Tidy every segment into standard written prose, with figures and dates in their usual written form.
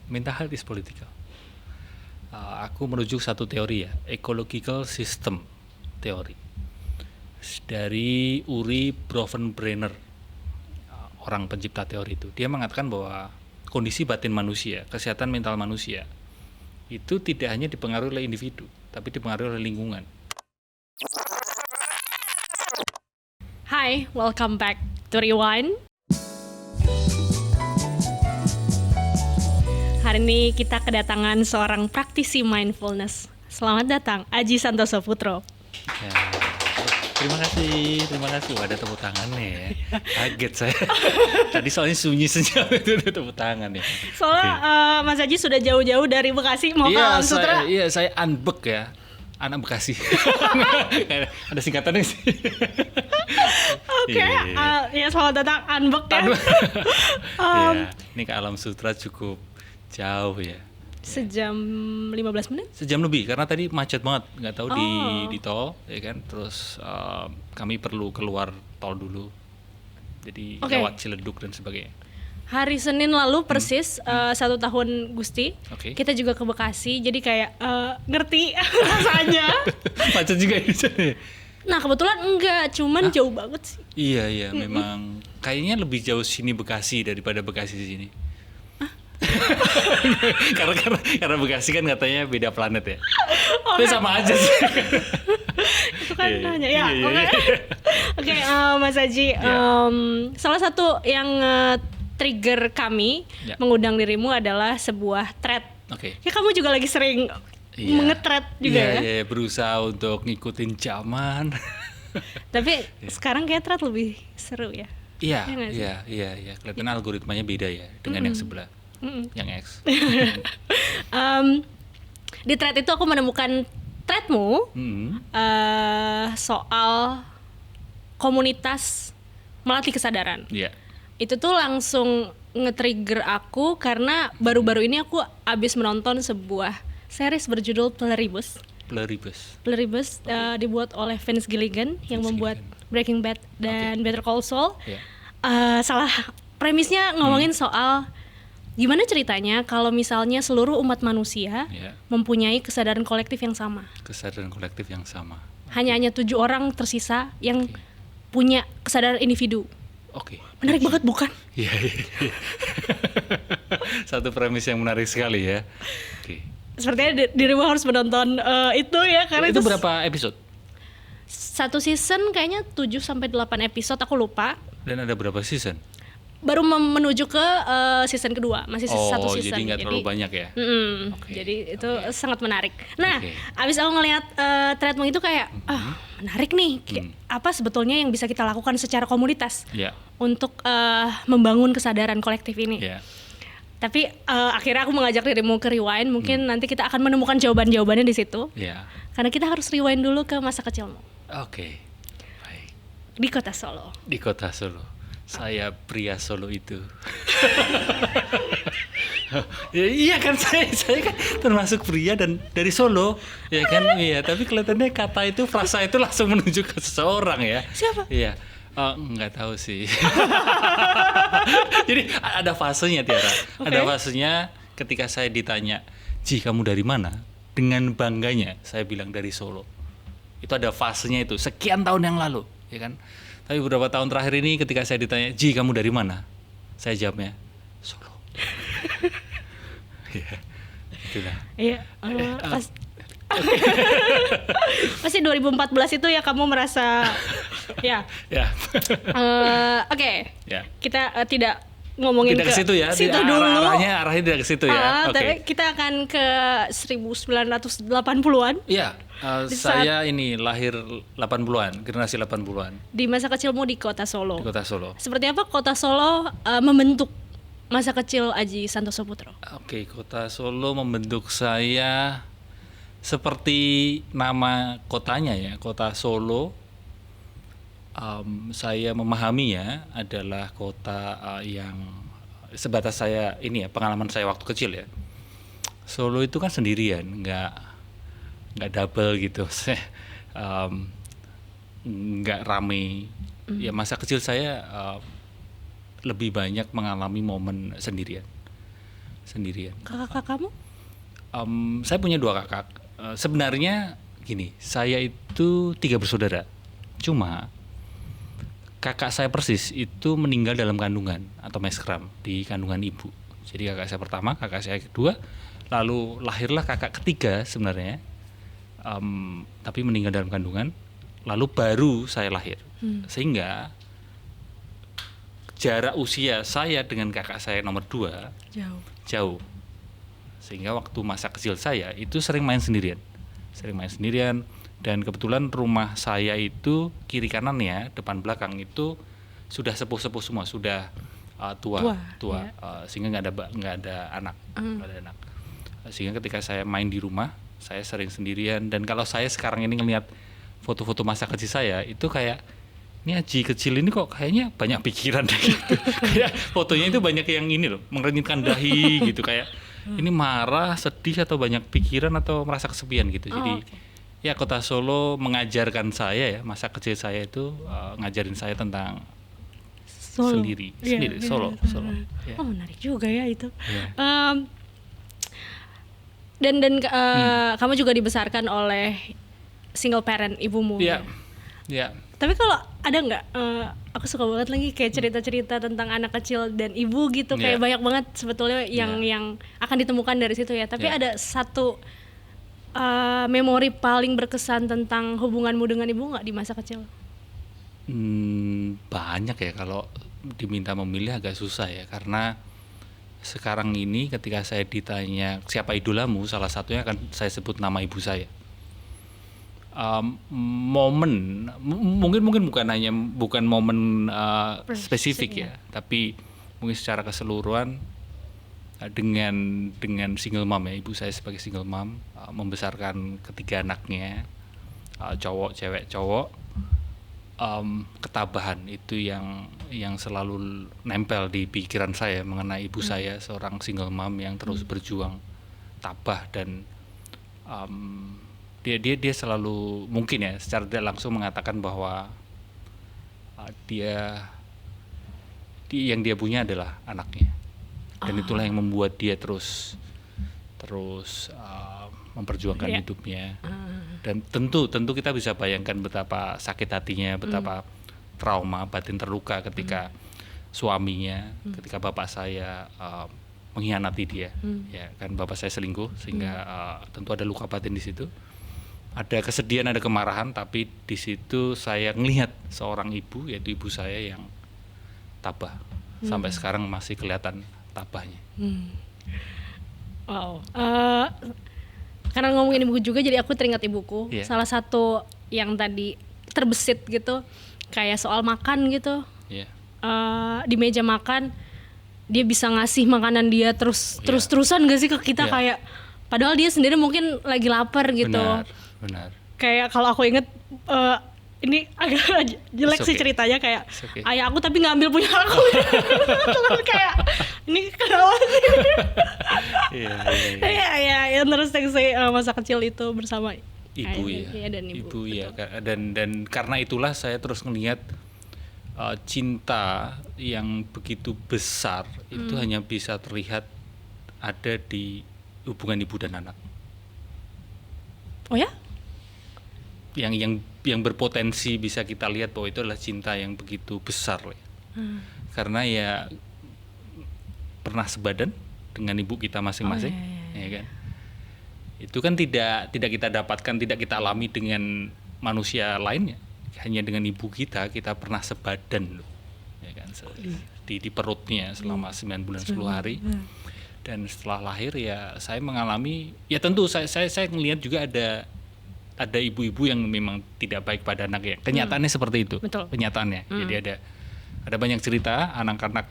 mental health is political. Aku merujuk satu teori ya, ecological system teori dari Uri Bronfenbrenner, orang pencipta teori itu. Dia mengatakan bahwa kondisi batin manusia, kesehatan mental manusia itu tidak hanya dipengaruhi oleh individu, tapi dipengaruhi oleh lingkungan. Hi, welcome back to Rewind. Hari ini kita kedatangan seorang praktisi mindfulness. Selamat datang, Aji Santoso Putro. Ya, terima kasih. Wah, ada tepuk tangannya ya. Kaget saya. Tadi soalnya sunyi senyap itu ada tepuk tangan ya. Soalnya Mas Aji sudah jauh-jauh dari Bekasi mau ke Alam Sutra. Saya unbek ya. Anak Bekasi. Ada singkatannya sih. Oke, ya selamat datang Unbek ya. Ya, ini ke Alam Sutra cukup jauh ya. Sejam 15 menit? Sejam lebih, karena tadi macet banget. Nggak tahu di tol, ya kan. Terus kami perlu keluar tol dulu. Jadi lewat Ciledug dan sebagainya. Hari Senin lalu persis 1 tahun Gusti, kita juga ke Bekasi, jadi kayak ngerti rasanya. Macet juga di sana. Nah kebetulan enggak, cuman jauh banget sih. Iya, memang kayaknya lebih jauh sini Bekasi daripada Bekasi sini. karena Bekasi kan katanya beda planet ya. Tapi sama aja sih. Itu kan hanya ya. Oke, Mas Aji, salah satu yang trigger kami mengundang dirimu adalah sebuah thread. Ya kamu juga lagi sering nge-thread juga ya? Iya, berusaha untuk ngikutin zaman. Tapi sekarang kayak thread lebih seru ya? Iya. Kelihatan algoritmanya beda ya dengan yang sebelah, yang X. Di thread itu aku menemukan threadmu soal komunitas melatih kesadaran. Iya. Itu tuh langsung nge-trigger aku karena baru-baru ini aku abis menonton sebuah series berjudul Pluribus. Dibuat oleh Vince Gilligan yang membuat Breaking Bad dan Better Call Saul. Salah premisnya ngomongin soal gimana ceritanya kalau misalnya seluruh umat manusia mempunyai kesadaran kolektif yang sama. Hanya 7 orang tersisa yang punya kesadaran individu. Menarik banget bukan? Iya. Satu premis yang menarik sekali ya. Sepertinya dirimu harus menonton itu ya, karena itu berapa episode? Satu season kayaknya 7-8 episode, aku lupa. Dan ada berapa season? Baru menuju ke season kedua, masih satu season. Jadi nggak terlalu banyak ya? Jadi itu sangat menarik. Nah, abis aku ngelihat threadmu itu kayak, menarik nih. Apa sebetulnya yang bisa kita lakukan secara komunitas untuk membangun kesadaran kolektif ini? Tapi akhirnya aku mengajak dirimu ke Rewind. Mungkin nanti kita akan menemukan jawaban-jawabannya di situ. Karena kita harus rewind dulu ke masa kecilmu. Baik. Di kota Solo. Saya pria Solo itu. Iya kan, saya kan termasuk pria dan dari Solo, ya kan? Iya, tapi kelihatannya kata itu, frasa itu langsung menuju ke seseorang ya. Siapa? Iya. Nggak tahu sih. Jadi ada fasenya, Tiara. Ada fasenya ketika saya ditanya, "Ji, kamu dari mana?" Dengan bangganya saya bilang dari Solo. Itu ada fasenya itu sekian tahun yang lalu, ya kan? Tapi beberapa tahun terakhir ini ketika saya ditanya, "Ji, kamu dari mana?" Saya jawabnya, "Solo." Iya. Itulah. Iya. Pasti 2014 itu ya kamu merasa ya. Oke. Kita tidak ngomongin tidak ke situ ya. Situ dulu. Arahnya tidak ke situ ya. Tapi kita akan ke 1980-an. Iya. Saya ini lahir 80-an, generasi 80-an. Di masa kecilmu di Kota Solo. Seperti apa Kota Solo membentuk masa kecil Aji Santoso Putro? Kota Solo membentuk saya seperti nama kotanya ya, Kota Solo. Saya memahami ya adalah kota yang sebatas saya ini ya, pengalaman saya waktu kecil ya. Solo itu kan sendirian, nggak double gitu, nggak rame. Ya masa kecil saya lebih banyak mengalami momen sendirian. sendirian. Kakak kamu? Saya punya 2 kakak. Sebenarnya gini, saya itu 3 bersaudara. Cuma kakak saya persis itu meninggal dalam kandungan atau meskram di kandungan ibu. Jadi kakak saya pertama, kakak saya kedua, lalu lahirlah kakak ketiga sebenarnya, tapi meninggal dalam kandungan, lalu baru saya lahir. Sehingga jarak usia saya dengan kakak saya nomor 2 jauh. Sehingga waktu masa kecil saya itu sering main sendirian, dan kebetulan rumah saya itu kiri kanannya, depan belakang itu sudah sepuh-sepuh semua, sudah tua, ya. Sehingga nggak ada anak. Sehingga ketika saya main di rumah, saya sering sendirian. Dan kalau saya sekarang ini ngelihat foto-foto masa kecil saya, itu kayak, ini Aji kecil ini kok kayaknya banyak pikiran gitu. Kayak fotonya itu banyak yang ini loh, mengernyitkan dahi gitu, kayak ini marah, sedih, atau banyak pikiran, atau merasa kesepian gitu. Jadi ya kota Solo mengajarkan saya ya, masa kecil saya itu ngajarin saya tentang sendiri, Solo. Ya. Oh, menarik juga ya itu. Yeah. Dan kamu juga dibesarkan oleh single parent, ibumu. Iya. Yeah. Tapi kalau ada nggak, aku suka banget lagi kayak cerita-cerita tentang anak kecil dan ibu gitu, kayak banyak banget sebetulnya yang akan ditemukan dari situ ya. Tapi ada satu memori paling berkesan tentang hubunganmu dengan ibu nggak di masa kecil? Banyak ya, kalau diminta memilih agak susah ya, karena sekarang ini ketika saya ditanya siapa idolamu, salah satunya akan saya sebut nama ibu saya. Momen mungkin bukan momen spesifik ya, tapi mungkin secara keseluruhan dengan single mom ya, ibu saya sebagai single mom membesarkan ketiga anaknya, cowok, cewek, cowok. Ketabahan itu yang selalu nempel di pikiran saya mengenai ibu saya, seorang single mom yang terus berjuang, tabah, dan dia selalu mungkin ya secara tidak langsung mengatakan bahwa dia yang dia punya adalah anaknya, dan itulah yang membuat dia terus memperjuangkan hidupnya. Dan tentu kita bisa bayangkan betapa sakit hatinya, betapa trauma batin terluka ketika suaminya, ketika bapak saya mengkhianati dia. Ya kan, bapak saya selingkuh, sehingga tentu ada luka batin di situ. Ada kesedihan, ada kemarahan, tapi di situ saya ngelihat seorang ibu, yaitu ibu saya yang tabah. Sampai sekarang masih kelihatan tabahnya. Wow. Karena ngomongin ibu juga, jadi aku teringat ibuku. Salah satu yang tadi terbesit gitu, kayak soal makan gitu. Di meja makan, dia bisa ngasih makanan dia terus-terusan gak sih ke kita, kayak padahal dia sendiri mungkin lagi lapar gitu. Benar. Kayak kalau aku inget, ini agak jelek sih ceritanya, kayak ayah aku tapi nggak ambil punya aku. Kayak ini kenapa sih? Iya, terus saya masa kecil itu bersama ibu dan karena itulah saya terus ngelihat cinta yang begitu besar itu hanya bisa terlihat ada di hubungan ibu dan anak. Oh ya? Yang berpotensi bisa kita lihat bahwa itu adalah cinta yang begitu besar ya. Karena ya pernah sebadan dengan ibu kita masing-masing, ya kan. Itu kan tidak kita dapatkan, tidak kita alami dengan manusia lainnya. Hanya dengan ibu kita pernah sebadan loh, ya kan, di perutnya selama 9 bulan 10 hari. Dan setelah lahir ya saya mengalami, ya tentu saya ngelihat juga ada ibu-ibu yang memang tidak baik pada anaknya. Kenyataannya seperti itu. Betul. Kenyataannya. Jadi ada banyak cerita anak-anak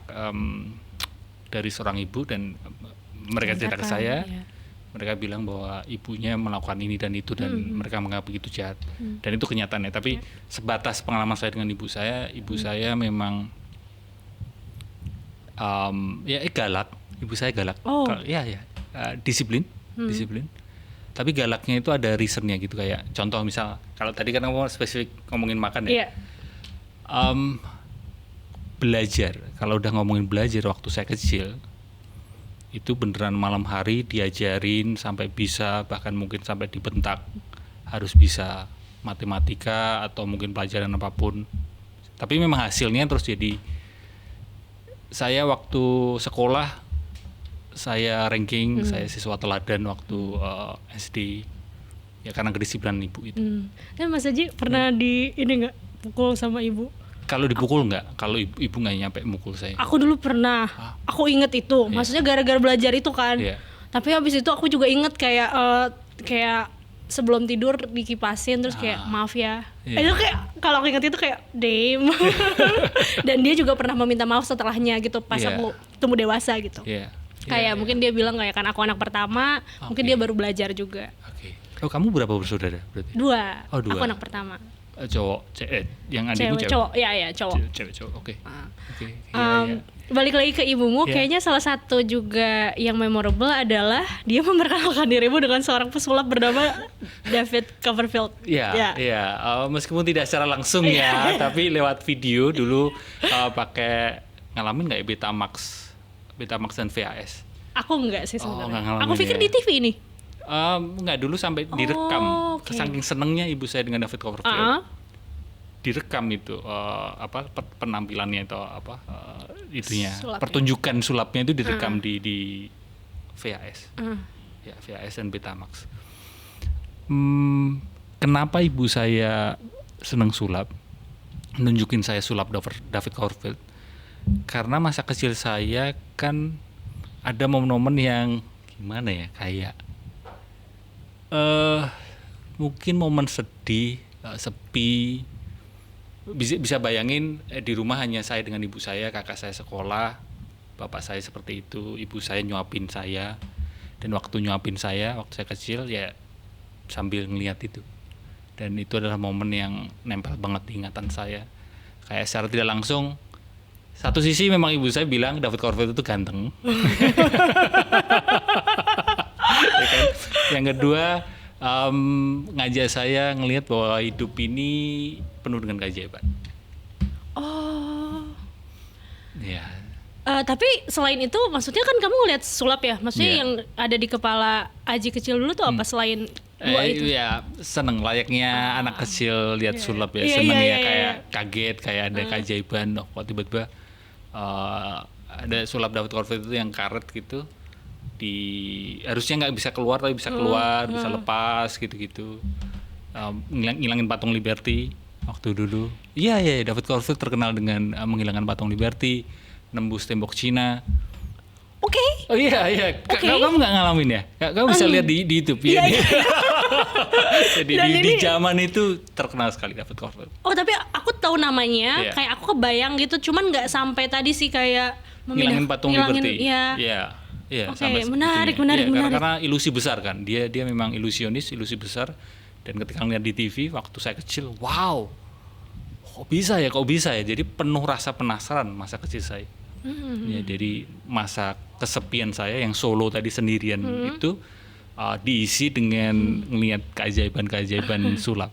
dari seorang ibu, dan mereka cerita ke saya. Mereka bilang bahwa ibunya melakukan ini dan itu, dan mereka menganggap begitu jahat. Dan itu kenyataannya. Tapi sebatas pengalaman saya dengan ibu saya memang galak. Ibu saya galak. Disiplin. Tapi galaknya itu ada reasonnya gitu, kayak contoh misal, kalau tadi kan kamu spesifik ngomongin makan ya. Belajar, kalau udah ngomongin belajar waktu saya kecil, Itu beneran malam hari diajarin sampai bisa, bahkan mungkin sampai dibentak harus bisa matematika atau mungkin pelajaran apapun. Tapi memang hasilnya terus jadi, saya waktu sekolah saya ranking, saya siswa teladan waktu SD ya, karena kedisiplinan ibu itu. Dan Mas Haji pernah di ini nggak pukul sama ibu? Kalau dipukul nggak, kalau ibu nggak nyampe mukul saya. Aku dulu pernah, aku inget itu, maksudnya gara-gara belajar itu kan. Tapi habis itu aku juga inget kayak sebelum tidur dikipasin terus kayak maaf ya. Itu kayak kalau aku inget itu kayak damn. Dan dia juga pernah meminta maaf setelahnya gitu pas aku tumbuh dewasa gitu. Kayak mungkin dia bilang kayak kan aku anak pertama, mungkin dia baru belajar juga. Oh, kamu berapa bersaudara berarti? 2. Oh, 2. Aku anak pertama. Cowok, yang adikmu cewek? Cowok, ya cowok. Cewek, oke. Balik lagi ke ibumu, kayaknya salah satu juga yang memorable adalah dia memperkenalkan dirimu dengan seorang pesulap bernama David Copperfield. Iya. Meskipun tidak secara langsung ya, tapi lewat video dulu pakai, ngalamin nggak ya Betamax dan VHS? Aku enggak sih sebenarnya. Aku pikir ya. Di TV ini. Enggak, dulu sampai direkam. Saking senengnya ibu saya dengan David Copperfield. Direkam itu penampilannya itu itunya sulapnya. Pertunjukan sulapnya itu direkam di VHS. Ya, VHS dan Betamax. Kenapa ibu saya seneng sulap? Nunjukin saya sulap David Copperfield. Karena masa kecil saya kan ada momen-momen yang gimana ya, kayak mungkin momen sedih, sepi. Bisa bayangin di rumah hanya saya dengan ibu saya, kakak saya sekolah, bapak saya seperti itu, ibu saya nyuapin saya. Dan waktu nyuapin saya, waktu saya kecil ya sambil ngeliat itu. Dan itu adalah momen yang nempel banget di ingatan saya. Kayak secara tidak langsung, satu sisi memang ibu saya bilang David Copperfield itu ganteng. Ya kan? Yang kedua, ngajak saya ngelihat bahwa hidup ini penuh dengan keajaiban. Ya. Tapi selain itu, maksudnya kan kamu ngeliat sulap ya? Maksudnya yang ada di kepala Aji kecil dulu tuh apa selain dua itu? Iya, seneng layaknya anak kecil lihat sulap ya, seneng ya, kayak kaget, kayak ada keajaiban. Kok tiba-tiba ada sulap David Copperfield itu yang karet gitu. Harusnya nggak bisa keluar tapi bisa keluar, bisa lepas gitu-gitu. Ngilangin patung Liberty waktu dulu. Iya, David Copperfield terkenal dengan menghilangkan patung Liberty, nembus tembok Cina. Oke. Oh iya. Kamu nggak ngalamin ya? Kamu bisa lihat di YouTube ya. Jadi di zaman itu terkenal sekali David Copperfield. Oh, tapi aku tahu namanya, kayak aku kebayang gitu, cuman nggak sampai tadi sih kayak ngilangin patung Liberty. Iya, menarik. Karena ilusi besar kan, dia memang ilusi besar. Dan ketika ngeliat di TV waktu saya kecil, wow, kok bisa ya, jadi penuh rasa penasaran masa kecil saya. Ya, jadi masa kesepian saya yang solo tadi sendirian itu diisi dengan ngeliat keajaiban sulap.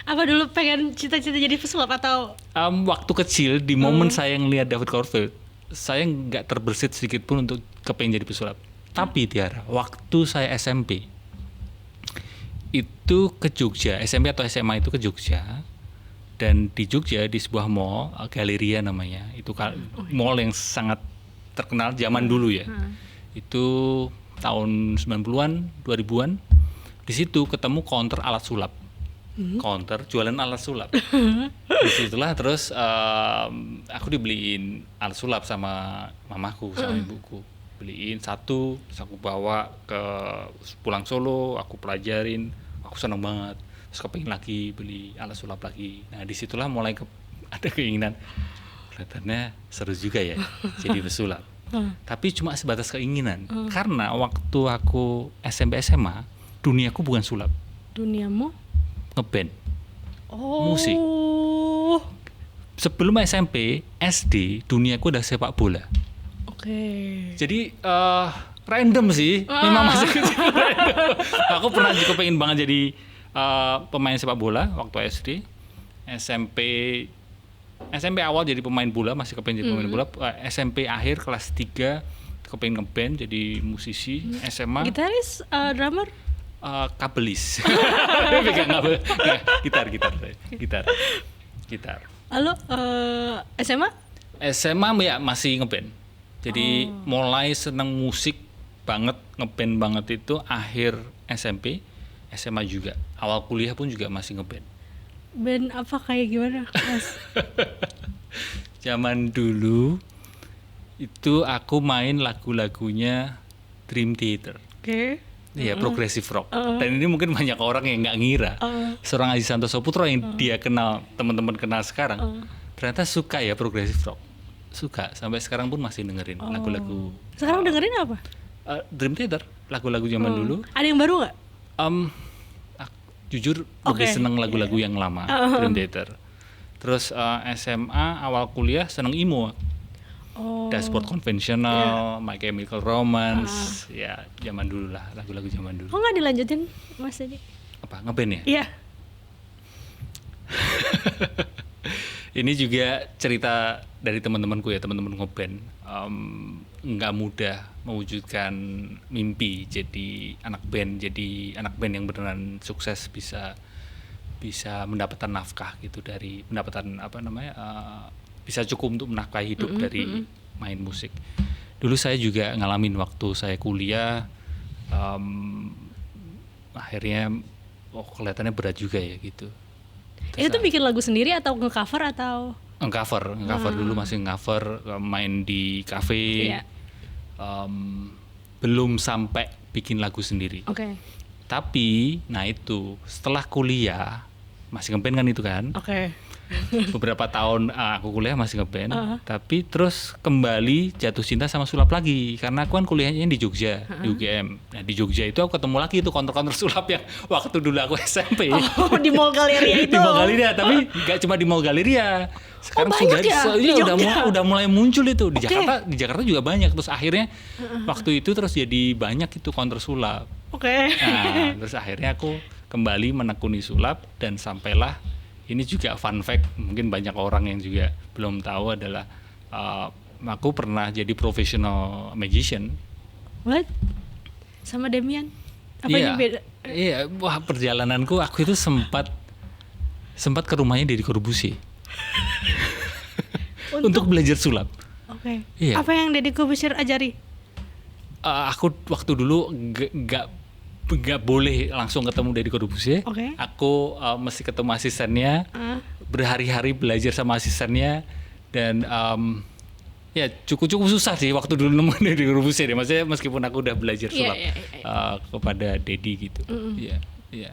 Apa dulu pengen cita-cita jadi pesulap atau? Waktu kecil di momen saya ngeliat David Copperfield, saya nggak terbersit sedikit pun untuk kepengen jadi pesulap. Tapi Tiara, waktu saya SMP itu ke Jogja, SMP atau SMA itu ke Jogja, dan di Jogja di sebuah mall, Galeria namanya, itu mall yang sangat terkenal zaman dulu ya. Itu tahun 90-an, 2000-an. Di situ ketemu counter alat sulap. Counter jualan alat sulap. Disitulah terus aku dibeliin alat sulap sama mamaku, sama ibuku. Beliin satu, terus aku bawa ke pulang Solo, aku pelajarin, aku seneng banget. Terus kepingin lagi beli alat sulap lagi. Nah disitulah mulai ada keinginan, kelihatannya seru juga ya jadi pesulap. Tapi cuma sebatas keinginan. Karena waktu aku SMP SMA, duniaku bukan sulap. Duniamu? Ngeband, musik. Sebelum SMP, SD, duniaku udah sepak bola. Jadi random sih, memang masih kecil random. Aku pernah juga pengen banget jadi pemain sepak bola waktu SD. SMP awal jadi pemain bola, masih kepengen jadi pemain bola. SMP akhir kelas 3 kepengen ngeband jadi musisi. SMA gitaris, drummer, kabelis. Gitar. Lalu SMA ya masih ngeband. Jadi mulai seneng musik banget, ngeband banget itu akhir SMP, SMA juga. Awal kuliah pun juga masih ngeband. Band apa kayak gimana, Mas? Zaman dulu itu aku main lagu-lagunya Dream Theater. Oke. Iya, progressive rock. Dan ini mungkin banyak orang yang nggak ngira. Seorang Aji Santoso Putro yang dia kenal, teman-teman kenal sekarang, ternyata suka ya progressive rock. Suka, sampai sekarang pun masih dengerin lagu-lagu. Sekarang dengerin apa? Dream Theater, lagu-lagu zaman dulu. Ada yang baru nggak? Jujur lebih seneng lagu-lagu yang lama, Dream Theater. Terus SMA, awal kuliah seneng emo. Dashboard Conventional, My Chemical Romance, ya zaman dulu lah, lagu-lagu zaman dulu. Kok nggak dilanjutin, Mas Dedi? Apa, ngeband ya? Iya. Ini juga cerita dari teman-temanku ya, teman-teman ngeband. Nggak mudah mewujudkan mimpi jadi anak band yang beneran sukses, bisa mendapatkan nafkah gitu dari mendapatkan bisa cukup untuk menafkahi hidup dari main musik. Dulu saya juga ngalamin waktu saya kuliah, akhirnya kelihatannya berat juga ya gitu. Itu bikin lagu sendiri atau nge-cover atau? Nge-cover dulu, masih nge-cover, main di kafe. Iya. Belum sampai bikin lagu sendiri. Oke. Tapi, nah itu setelah kuliah masih ngeband kan itu kan? Oke. Beberapa tahun aku kuliah masih ngeband, tapi terus kembali jatuh cinta sama sulap lagi karena aku kan kuliahnya di Jogja, di UGM. Nah di Jogja itu aku ketemu lagi itu counter sulap yang waktu dulu aku SMP. Di Mall Galeria itu. Di Mall Galeria, tapi nggak cuma di Mall Galeria. Sekarang udah mulai muncul itu di Jakarta. Di Jakarta juga banyak. Terus akhirnya waktu itu terus jadi banyak itu counter sulap. Nah terus akhirnya aku kembali menekuni sulap dan sampailah. Ini juga fun fact, mungkin banyak orang yang juga belum tahu adalah aku pernah jadi professional magician. What? Sama Demian? Apa ini beda? Iya, wah perjalananku aku itu sempat ke rumahnya Deddy Corbuzier untuk belajar sulap. Oke. Iya. Apa yang Deddy Corbuzier ajari? Aku waktu dulu nggak boleh langsung ketemu Deddy Corbuzier. Aku mesti ketemu asistennya, berhari-hari belajar sama asistennya, dan ya cukup susah sih waktu dulu nemu Deddy Corbuzier. Maksudnya meskipun aku udah belajar sulap kepada Deddy gitu. Iya.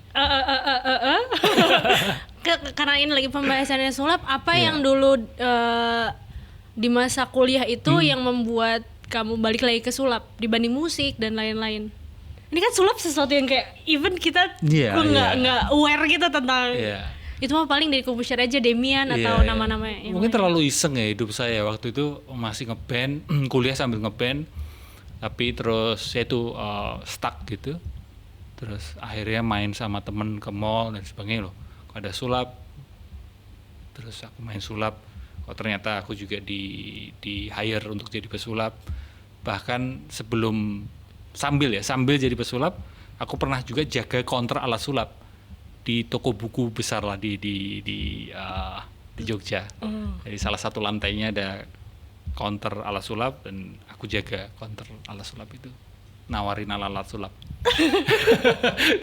Karena ini lagi pembahasannya sulap, apa yang dulu di masa kuliah itu yang membuat kamu balik lagi ke sulap dibanding musik dan lain-lain? Ini kan sulap sesuatu yang kayak even kita nggak aware gitu tentang itu mah paling dari Corbuzier aja, Demian atau nama-nama yang mungkin lain. Terlalu iseng ya hidup saya waktu itu, masih ngeband, kuliah sambil ngeband, tapi terus saya tuh stuck gitu. Terus akhirnya main sama temen ke mall dan sebagainya loh, ada sulap, terus aku main sulap. Ternyata aku juga di hire untuk jadi pesulap. Bahkan sambil jadi pesulap, aku pernah juga jaga counter alat sulap di toko buku besar lah di Jogja. Jadi salah satu lantainya ada counter alat sulap dan aku jaga counter alat sulap itu, nawarin alat sulap.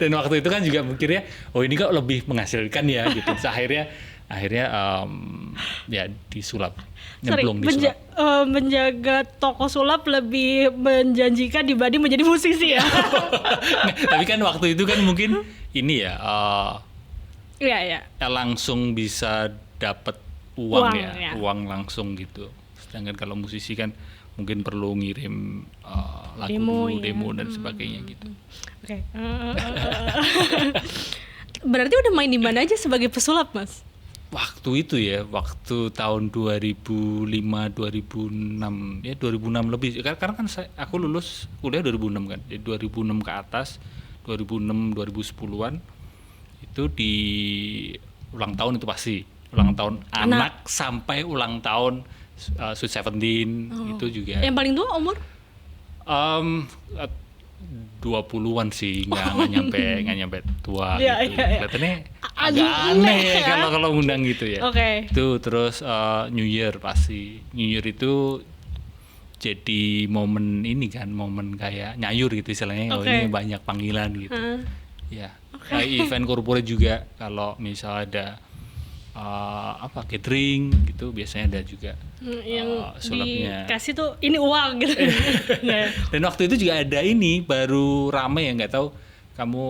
Dan waktu itu kan juga mikirnya, oh ini kok lebih menghasilkan ya gitu. Terus akhirnya ya disulap, nyemplung di sulap. Menjaga toko sulap lebih menjanjikan dibanding menjadi musisi ya. Tapi kan waktu itu kan mungkin ini ya, langsung bisa dapat uang langsung gitu. Sedangkan kalau musisi kan mungkin perlu ngirim lagu demo dan sebagainya gitu. Oke. Berarti udah main di mana aja sebagai pesulap, Mas? Waktu itu ya, waktu tahun 2005, 2006 ya, 2006 lebih. Karena kan aku lulus kuliah 2006 kan. Jadi 2006 ke atas, 2006 2010-an itu di ulang tahun itu pasti. Ulang tahun anak sampai ulang tahun Sweet 17 itu juga. Yang paling tua umur? Um, 20-an sih, nggak nyampe tua gitu. Kelihatannya agak aneh ya kalau ngundang gitu ya. Itu terus New Year pasti. New Year itu jadi momen ini kan, momen kayak nyayur gitu istilahnya. Oh ini banyak panggilan gitu. Ya. Event corporate juga kalau misal ada gathering gitu biasanya ada juga yang sulapnya dikasih tuh ini uang gitu. Dan waktu itu juga ada ini baru rame ya, nggak tahu kamu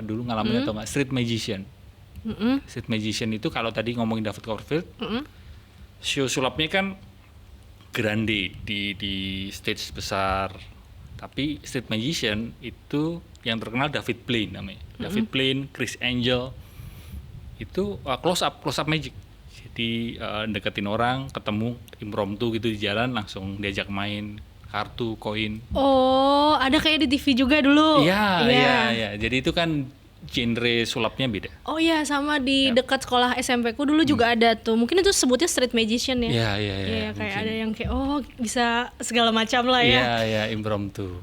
dulu ngalamin atau nggak, street magician. Street magician itu kalau tadi ngomongin David Copperfield, show sulapnya kan grande di stage besar, tapi street magician itu yang terkenal David Blaine namanya. David Blaine, Chris Angel itu close up magic. Jadi deketin orang, ketemu impromptu gitu di jalan, langsung diajak main kartu, koin. Oh, ada kayak di TV juga dulu. Iya. Jadi itu kan genre sulapnya beda. Oh iya, sama di dekat sekolah SMP ku dulu juga ada tuh. Mungkin itu sebutnya street magician ya. Iya, kayak ada yang kayak bisa segala macam lah ya. Iya, impromptu.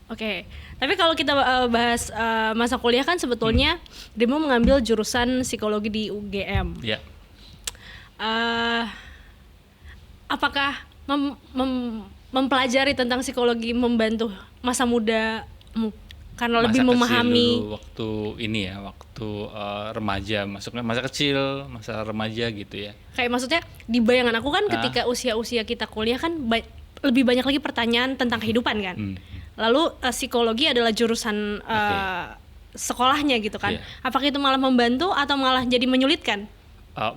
Oke. Tapi kalau kita bahas masa kuliah kan sebetulnya Demo mengambil jurusan psikologi di UGM. Iya. Apakah mempelajari tentang psikologi membantu masa muda karena lebih memahami dulu, waktu remaja, masuknya masa kecil, masa remaja gitu ya. Kayak maksudnya di bayangan aku kan ketika usia-usia kita kuliah kan lebih banyak lagi pertanyaan tentang kehidupan kan. Lalu psikologi adalah jurusan sekolahnya gitu kan. Apakah itu malah membantu atau malah jadi menyulitkan?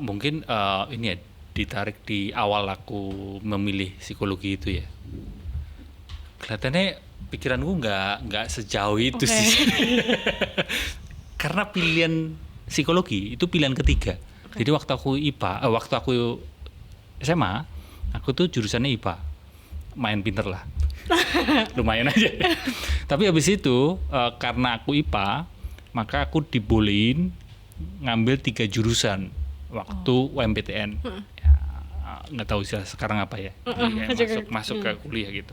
Mungkin ini ya, ditarik di awal aku memilih psikologi itu ya. Kelihatannya pikiranku nggak sejauh itu sih. Karena pilihan psikologi itu pilihan ketiga. Jadi waktu aku waktu aku SMA, aku tuh jurusannya IPA. Main pinter lah. Lumayan aja. Tapi habis itu karena aku IPA, maka aku dibolehin ngambil 3 jurusan waktu UMPTN. Ya, nggak tahu sekarang apa ya. Masuk ke kuliah gitu.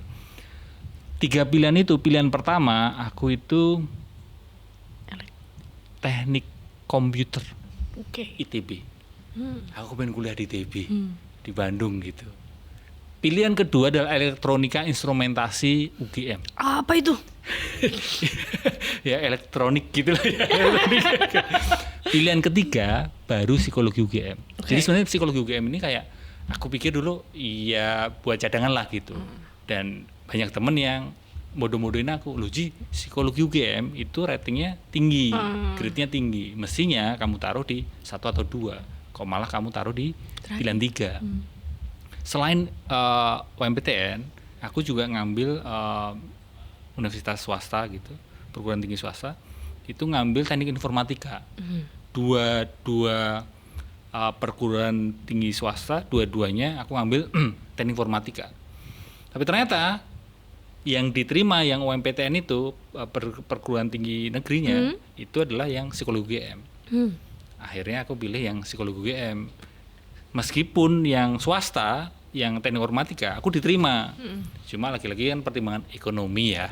3 pilihan itu, pilihan pertama aku itu teknik komputer, ITB. Aku pengen kuliah di ITB di Bandung gitu. Pilihan kedua adalah elektronika instrumentasi UGM. Apa itu? Ya elektronik gitulah ya. Pilihan ketiga baru psikologi UGM. Jadi sebenarnya psikologi UGM ini kayak aku pikir dulu ya buat cadangan lah gitu. Dan banyak temen yang bodoh-bodohin aku, Ji, psikologi UGM itu ratingnya tinggi, grade-nya tinggi. Mestinya kamu taruh di 1 atau 2, kok malah kamu taruh di pilihan 3. Selain UMPTN, aku juga ngambil universitas swasta gitu, perguruan tinggi swasta, itu ngambil teknik informatika. Dua perguruan tinggi swasta, dua-duanya aku ngambil teknik informatika. Tapi ternyata yang diterima yang UMPTN itu perguruan tinggi negerinya itu adalah yang psikologi UGM. Akhirnya aku pilih yang psikologi UGM. Meskipun yang swasta, yang teknik informatika aku diterima. Cuma lagi-lagi kan pertimbangan ekonomi ya.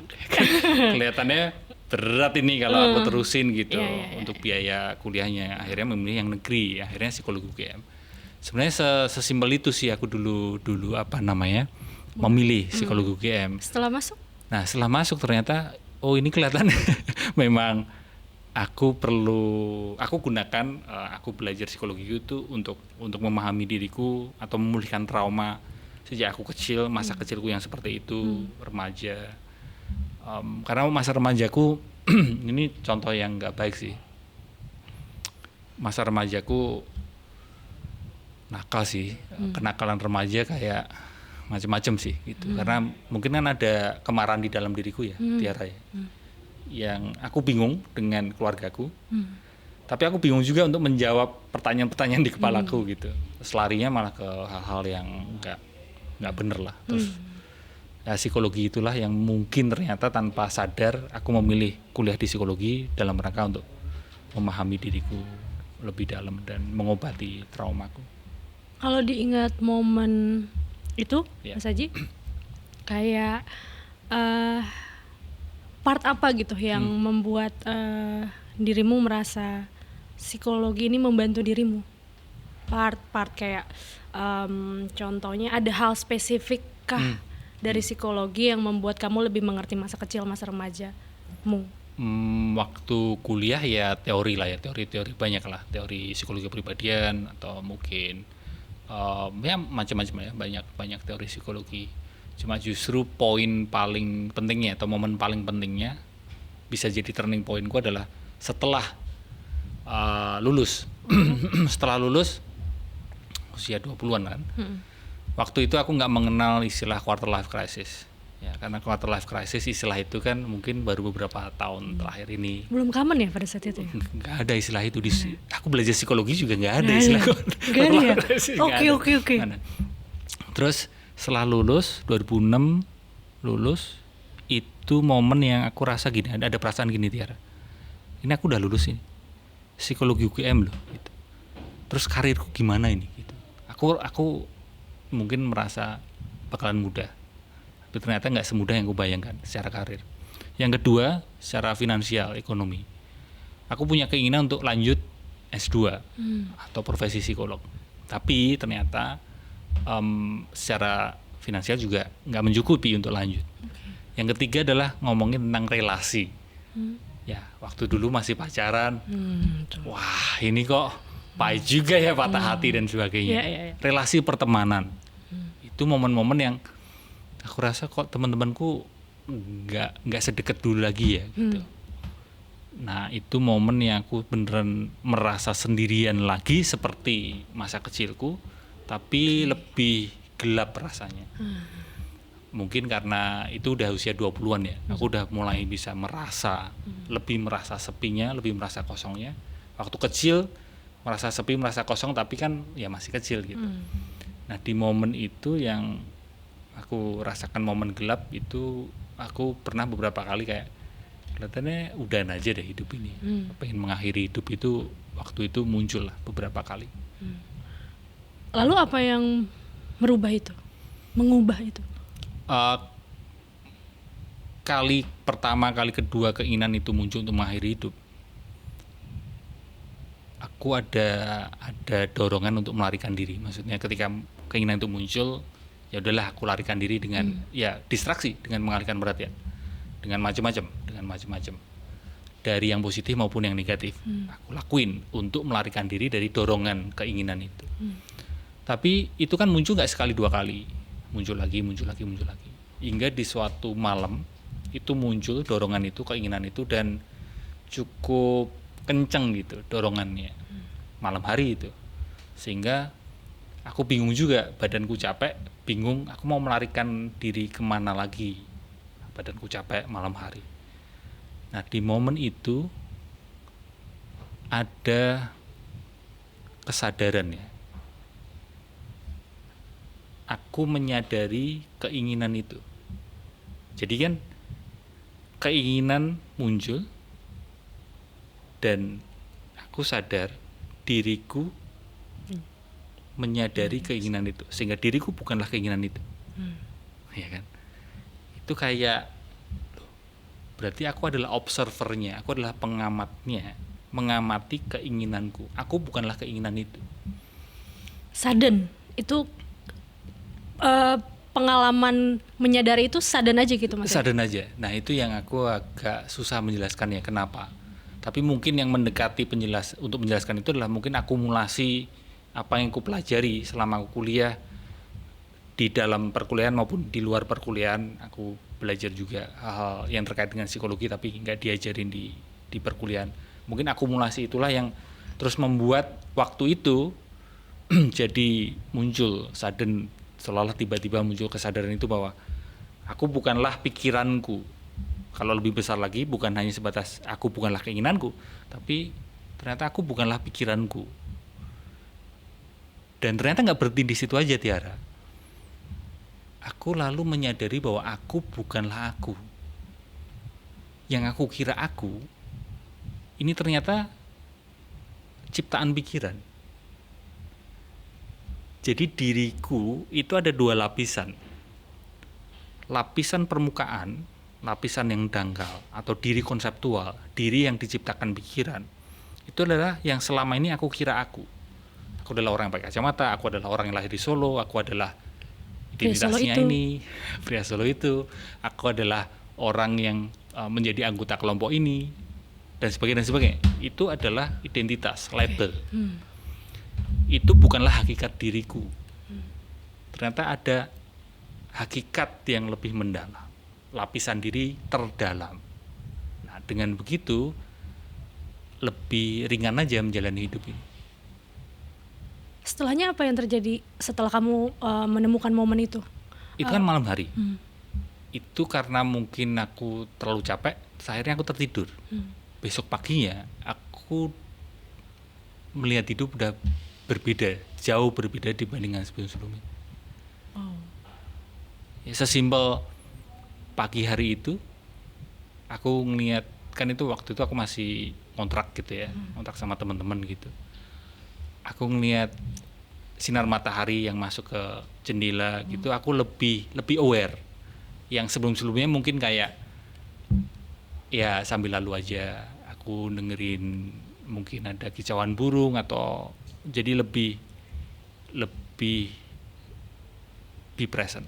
Kelihatannya berat ini kalau aku terusin gitu untuk biaya kuliahnya. Akhirnya memilih yang negeri, akhirnya psikologi UGM. Sebenarnya sesimpel itu sih aku dulu memilih psikologi UGM. Setelah masuk? Nah, setelah masuk ternyata ini kelihatan memang aku gunakan aku belajar psikologi itu untuk memahami diriku atau memulihkan trauma sejak aku kecil, masa kecilku yang seperti itu, remaja. Karena masa remajaku ini contoh yang nggak baik sih. Masa remajaku nakal sih, kenakalan remaja kayak macam-macam sih gitu. Karena mungkin kan ada kemarahan di dalam diriku ya, Tiara ya. Yang aku bingung dengan keluargaku, tapi aku bingung juga untuk menjawab pertanyaan-pertanyaan di kepalaku gitu. Terus larinya malah ke hal-hal yang nggak bener lah. Terus psikologi itulah yang mungkin ternyata tanpa sadar aku memilih kuliah di psikologi dalam rangka untuk memahami diriku lebih dalam dan mengobati traumaku. Kalau diingat momen itu, Mas Haji, kayak part apa gitu yang membuat dirimu merasa psikologi ini membantu dirimu? Part kayak contohnya ada hal spesifik kah dari psikologi yang membuat kamu lebih mengerti masa kecil, masa remajamu? Waktu kuliah ya teori lah ya, teori banyak lah, teori psikologi kepribadian atau mungkin ya macam-macam ya, banyak teori psikologi. Cuma justru poin paling pentingnya atau momen paling pentingnya bisa jadi turning pointku adalah setelah lulus. Setelah lulus usia 20-an kan. Waktu itu aku nggak mengenal istilah quarter life crisis. Ya, karena quarter life crisis istilah itu kan mungkin baru beberapa tahun terakhir ini. Belum common ya pada saat itu ya? Nggak ada istilah itu aku belajar psikologi juga nggak ada istilah quarter life crisis. Oke. Terus setelah lulus 2006 lulus itu momen yang aku rasa gini, ada perasaan gini, Tiara. Ini aku udah lulus ini. Psikologi UGM loh gitu. Terus karirku gimana ini gitu. Aku mungkin merasa bakalan mudah. Tapi ternyata nggak semudah yang aku bayangkan secara karir. Yang kedua, secara finansial, ekonomi. Aku punya keinginan untuk lanjut S2 atau profesi psikolog. Tapi ternyata secara finansial juga nggak mencukupi untuk lanjut. Yang ketiga adalah ngomongin tentang relasi. Ya, waktu dulu masih pacaran. Wah, ini kok pahit juga ya, patah hati dan sebagainya. Relasi pertemanan. Itu momen-momen yang aku rasa kok teman-temanku nggak sedekat dulu lagi ya gitu. Nah, itu momen yang aku beneran merasa sendirian lagi seperti masa kecilku, tapi lebih gelap rasanya. Mungkin karena itu udah usia 20-an ya. Aku udah mulai bisa merasa lebih merasa sepinya, lebih merasa kosongnya. Waktu kecil merasa sepi, merasa kosong, tapi kan ya masih kecil gitu. Nah, di momen itu yang aku rasakan momen gelap itu, aku pernah beberapa kali kayak kelihatannya udahan aja deh hidup ini. Pengen mengakhiri hidup itu, waktu itu muncul lah beberapa kali. Lalu apa yang merubah itu? Mengubah itu? Kali pertama, kali kedua keinginan itu muncul untuk mengakhiri hidup, aku ada dorongan untuk melarikan diri. Maksudnya ketika keinginan itu muncul, ya udahlah aku larikan diri dengan ya distraksi, dengan mengalihkan perhatian, dengan macam-macam, dari yang positif maupun yang negatif. Aku lakuin untuk melarikan diri dari dorongan keinginan itu. Tapi itu kan muncul nggak sekali dua kali, muncul lagi, hingga di suatu malam itu muncul dorongan itu, keinginan itu, dan cukup kenceng gitu dorongannya malam hari itu, sehingga aku bingung juga, badanku capek, bingung aku mau melarikan diri kemana lagi, badanku capek malam hari. Nah, di momen itu ada kesadaran ya, aku menyadari keinginan itu. Jadi kan keinginan muncul dan aku sadar diriku menyadari keinginan itu, sehingga diriku bukanlah keinginan itu. Ya kan? Itu kayak, berarti aku adalah observernya, aku adalah pengamatnya, mengamati keinginanku. Aku bukanlah keinginan itu. Sudden itu pengalaman menyadari itu sudden aja gitu Mas? Sudden aja. Nah, itu yang aku agak susah menjelaskannya kenapa. Tapi mungkin yang mendekati untuk menjelaskan itu adalah mungkin akumulasi apa yang aku pelajari selama aku kuliah, di dalam perkuliahan maupun di luar perkuliahan. Aku belajar juga hal-hal yang terkait dengan psikologi tapi nggak diajarin di perkuliahan. Mungkin akumulasi itulah yang terus membuat waktu itu jadi muncul sudden, seolah-olah tiba-tiba muncul kesadaran itu bahwa aku bukanlah pikiranku. Kalau lebih besar lagi, bukan hanya sebatas aku bukanlah keinginanku, tapi ternyata aku bukanlah pikiranku. Dan ternyata nggak berhenti di situ aja, Tiara. Aku lalu menyadari bahwa aku bukanlah aku. Yang aku kira aku, ini ternyata ciptaan pikiran. Jadi diriku itu ada dua lapisan. lapisan permukaan, lapisan yang dangkal atau diri konseptual, diri yang diciptakan pikiran, itu adalah yang selama ini aku kira aku. Aku adalah orang yang pakai kacamata, aku adalah orang yang lahir di Solo, aku adalah identitasnya ini, pria Solo itu, aku adalah orang yang menjadi anggota kelompok ini, dan sebagainya, dan sebagainya. Itu adalah identitas, label. Itu bukanlah hakikat diriku. Ternyata ada hakikat yang lebih mendalam, lapisan diri terdalam. Nah, dengan begitu lebih ringan aja menjalani hidup ini. Setelahnya apa yang terjadi setelah kamu menemukan momen itu? Itu kan malam hari. Itu karena mungkin aku terlalu capek, akhirnya aku tertidur. Besok paginya aku melihat hidup udah berbeda, jauh berbeda dibandingkan sebelum-sebelumnya. Ya, sesimpel pagi hari itu aku ngeliat, kan itu waktu itu aku masih kontrak gitu ya, kontrak sama teman-teman gitu. Aku ngeliat sinar matahari yang masuk ke jendela gitu, aku lebih aware. Yang sebelum-sebelumnya mungkin kayak ya sambil lalu aja, aku dengerin mungkin ada kicauan burung atau jadi lebih be present.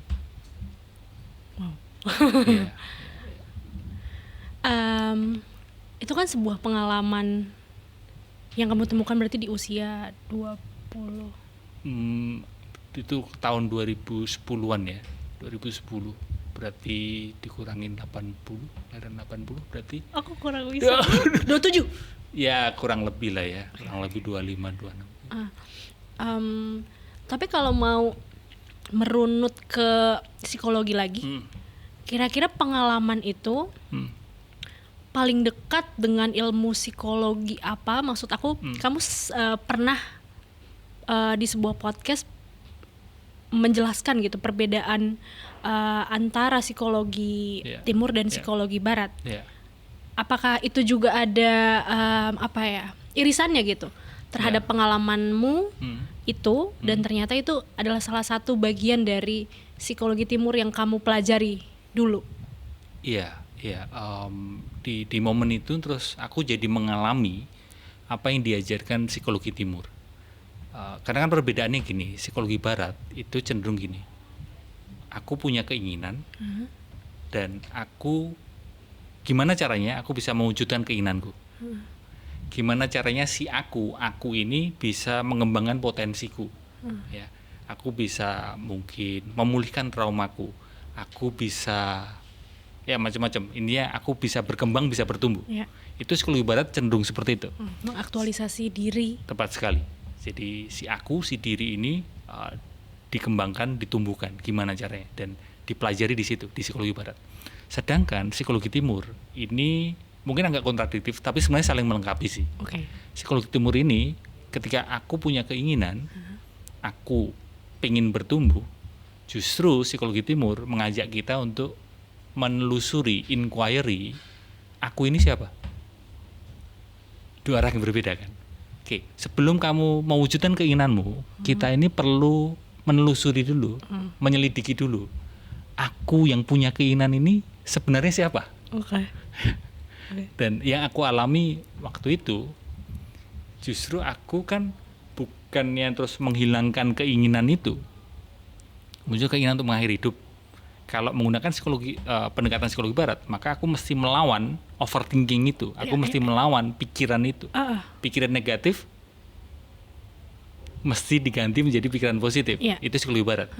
Yeah. Itu kan sebuah pengalaman yang kamu temukan berarti di usia 20. Itu tahun 2010-an ya, 2010. Berarti dikurangin 80, lahiran 80 berarti. Aku kurang bisa. 27. Ya kurang lebih lah ya, kurang lebih 25, 26. Tapi kalau mau merunut ke psikologi lagi, kira-kira pengalaman itu paling dekat dengan ilmu psikologi apa? Maksud aku, kamu pernah di sebuah podcast menjelaskan gitu perbedaan antara psikologi timur dan psikologi barat. Apakah itu juga ada irisannya gitu terhadap pengalamanmu itu, dan ternyata itu adalah salah satu bagian dari psikologi timur yang kamu pelajari dulu? Iya. Di momen itu terus aku jadi mengalami apa yang diajarkan psikologi timur. Karena kan perbedaannya gini, psikologi barat itu cenderung gini, aku punya keinginan dan aku gimana caranya aku bisa mewujudkan keinginanku. Gimana caranya si aku ini bisa mengembangkan potensiku. Ya, aku bisa mungkin memulihkan traumaku. Aku bisa ya macam-macam. Intinya aku bisa berkembang, bisa bertumbuh. Itu psikologi barat cenderung seperti itu. Mengaktualisasi diri. Tepat sekali. Jadi si diri ini dikembangkan, ditumbuhkan. Gimana caranya? Dan dipelajari di situ, di psikologi barat. Sedangkan psikologi timur ini mungkin agak kontradiktif, tapi sebenarnya saling melengkapi sih. Psikologi timur ini ketika aku punya keinginan, aku pengen bertumbuh, justru psikologi timur mengajak kita untuk menelusuri, inquiry, aku ini siapa? Dua arah yang berbeda kan. Sebelum kamu mewujudkan keinginanmu, kita ini perlu menelusuri dulu, menyelidiki dulu. Aku yang punya keinginan ini sebenarnya siapa? Dan yang aku alami waktu itu, justru aku kan bukannya terus menghilangkan keinginan itu, muncul keinginan untuk mengakhiri hidup. Kalau menggunakan psikologi pendekatan psikologi barat, maka aku mesti melawan overthinking itu. Aku mesti melawan pikiran itu. Pikiran negatif mesti diganti menjadi pikiran positif. Itu psikologi barat.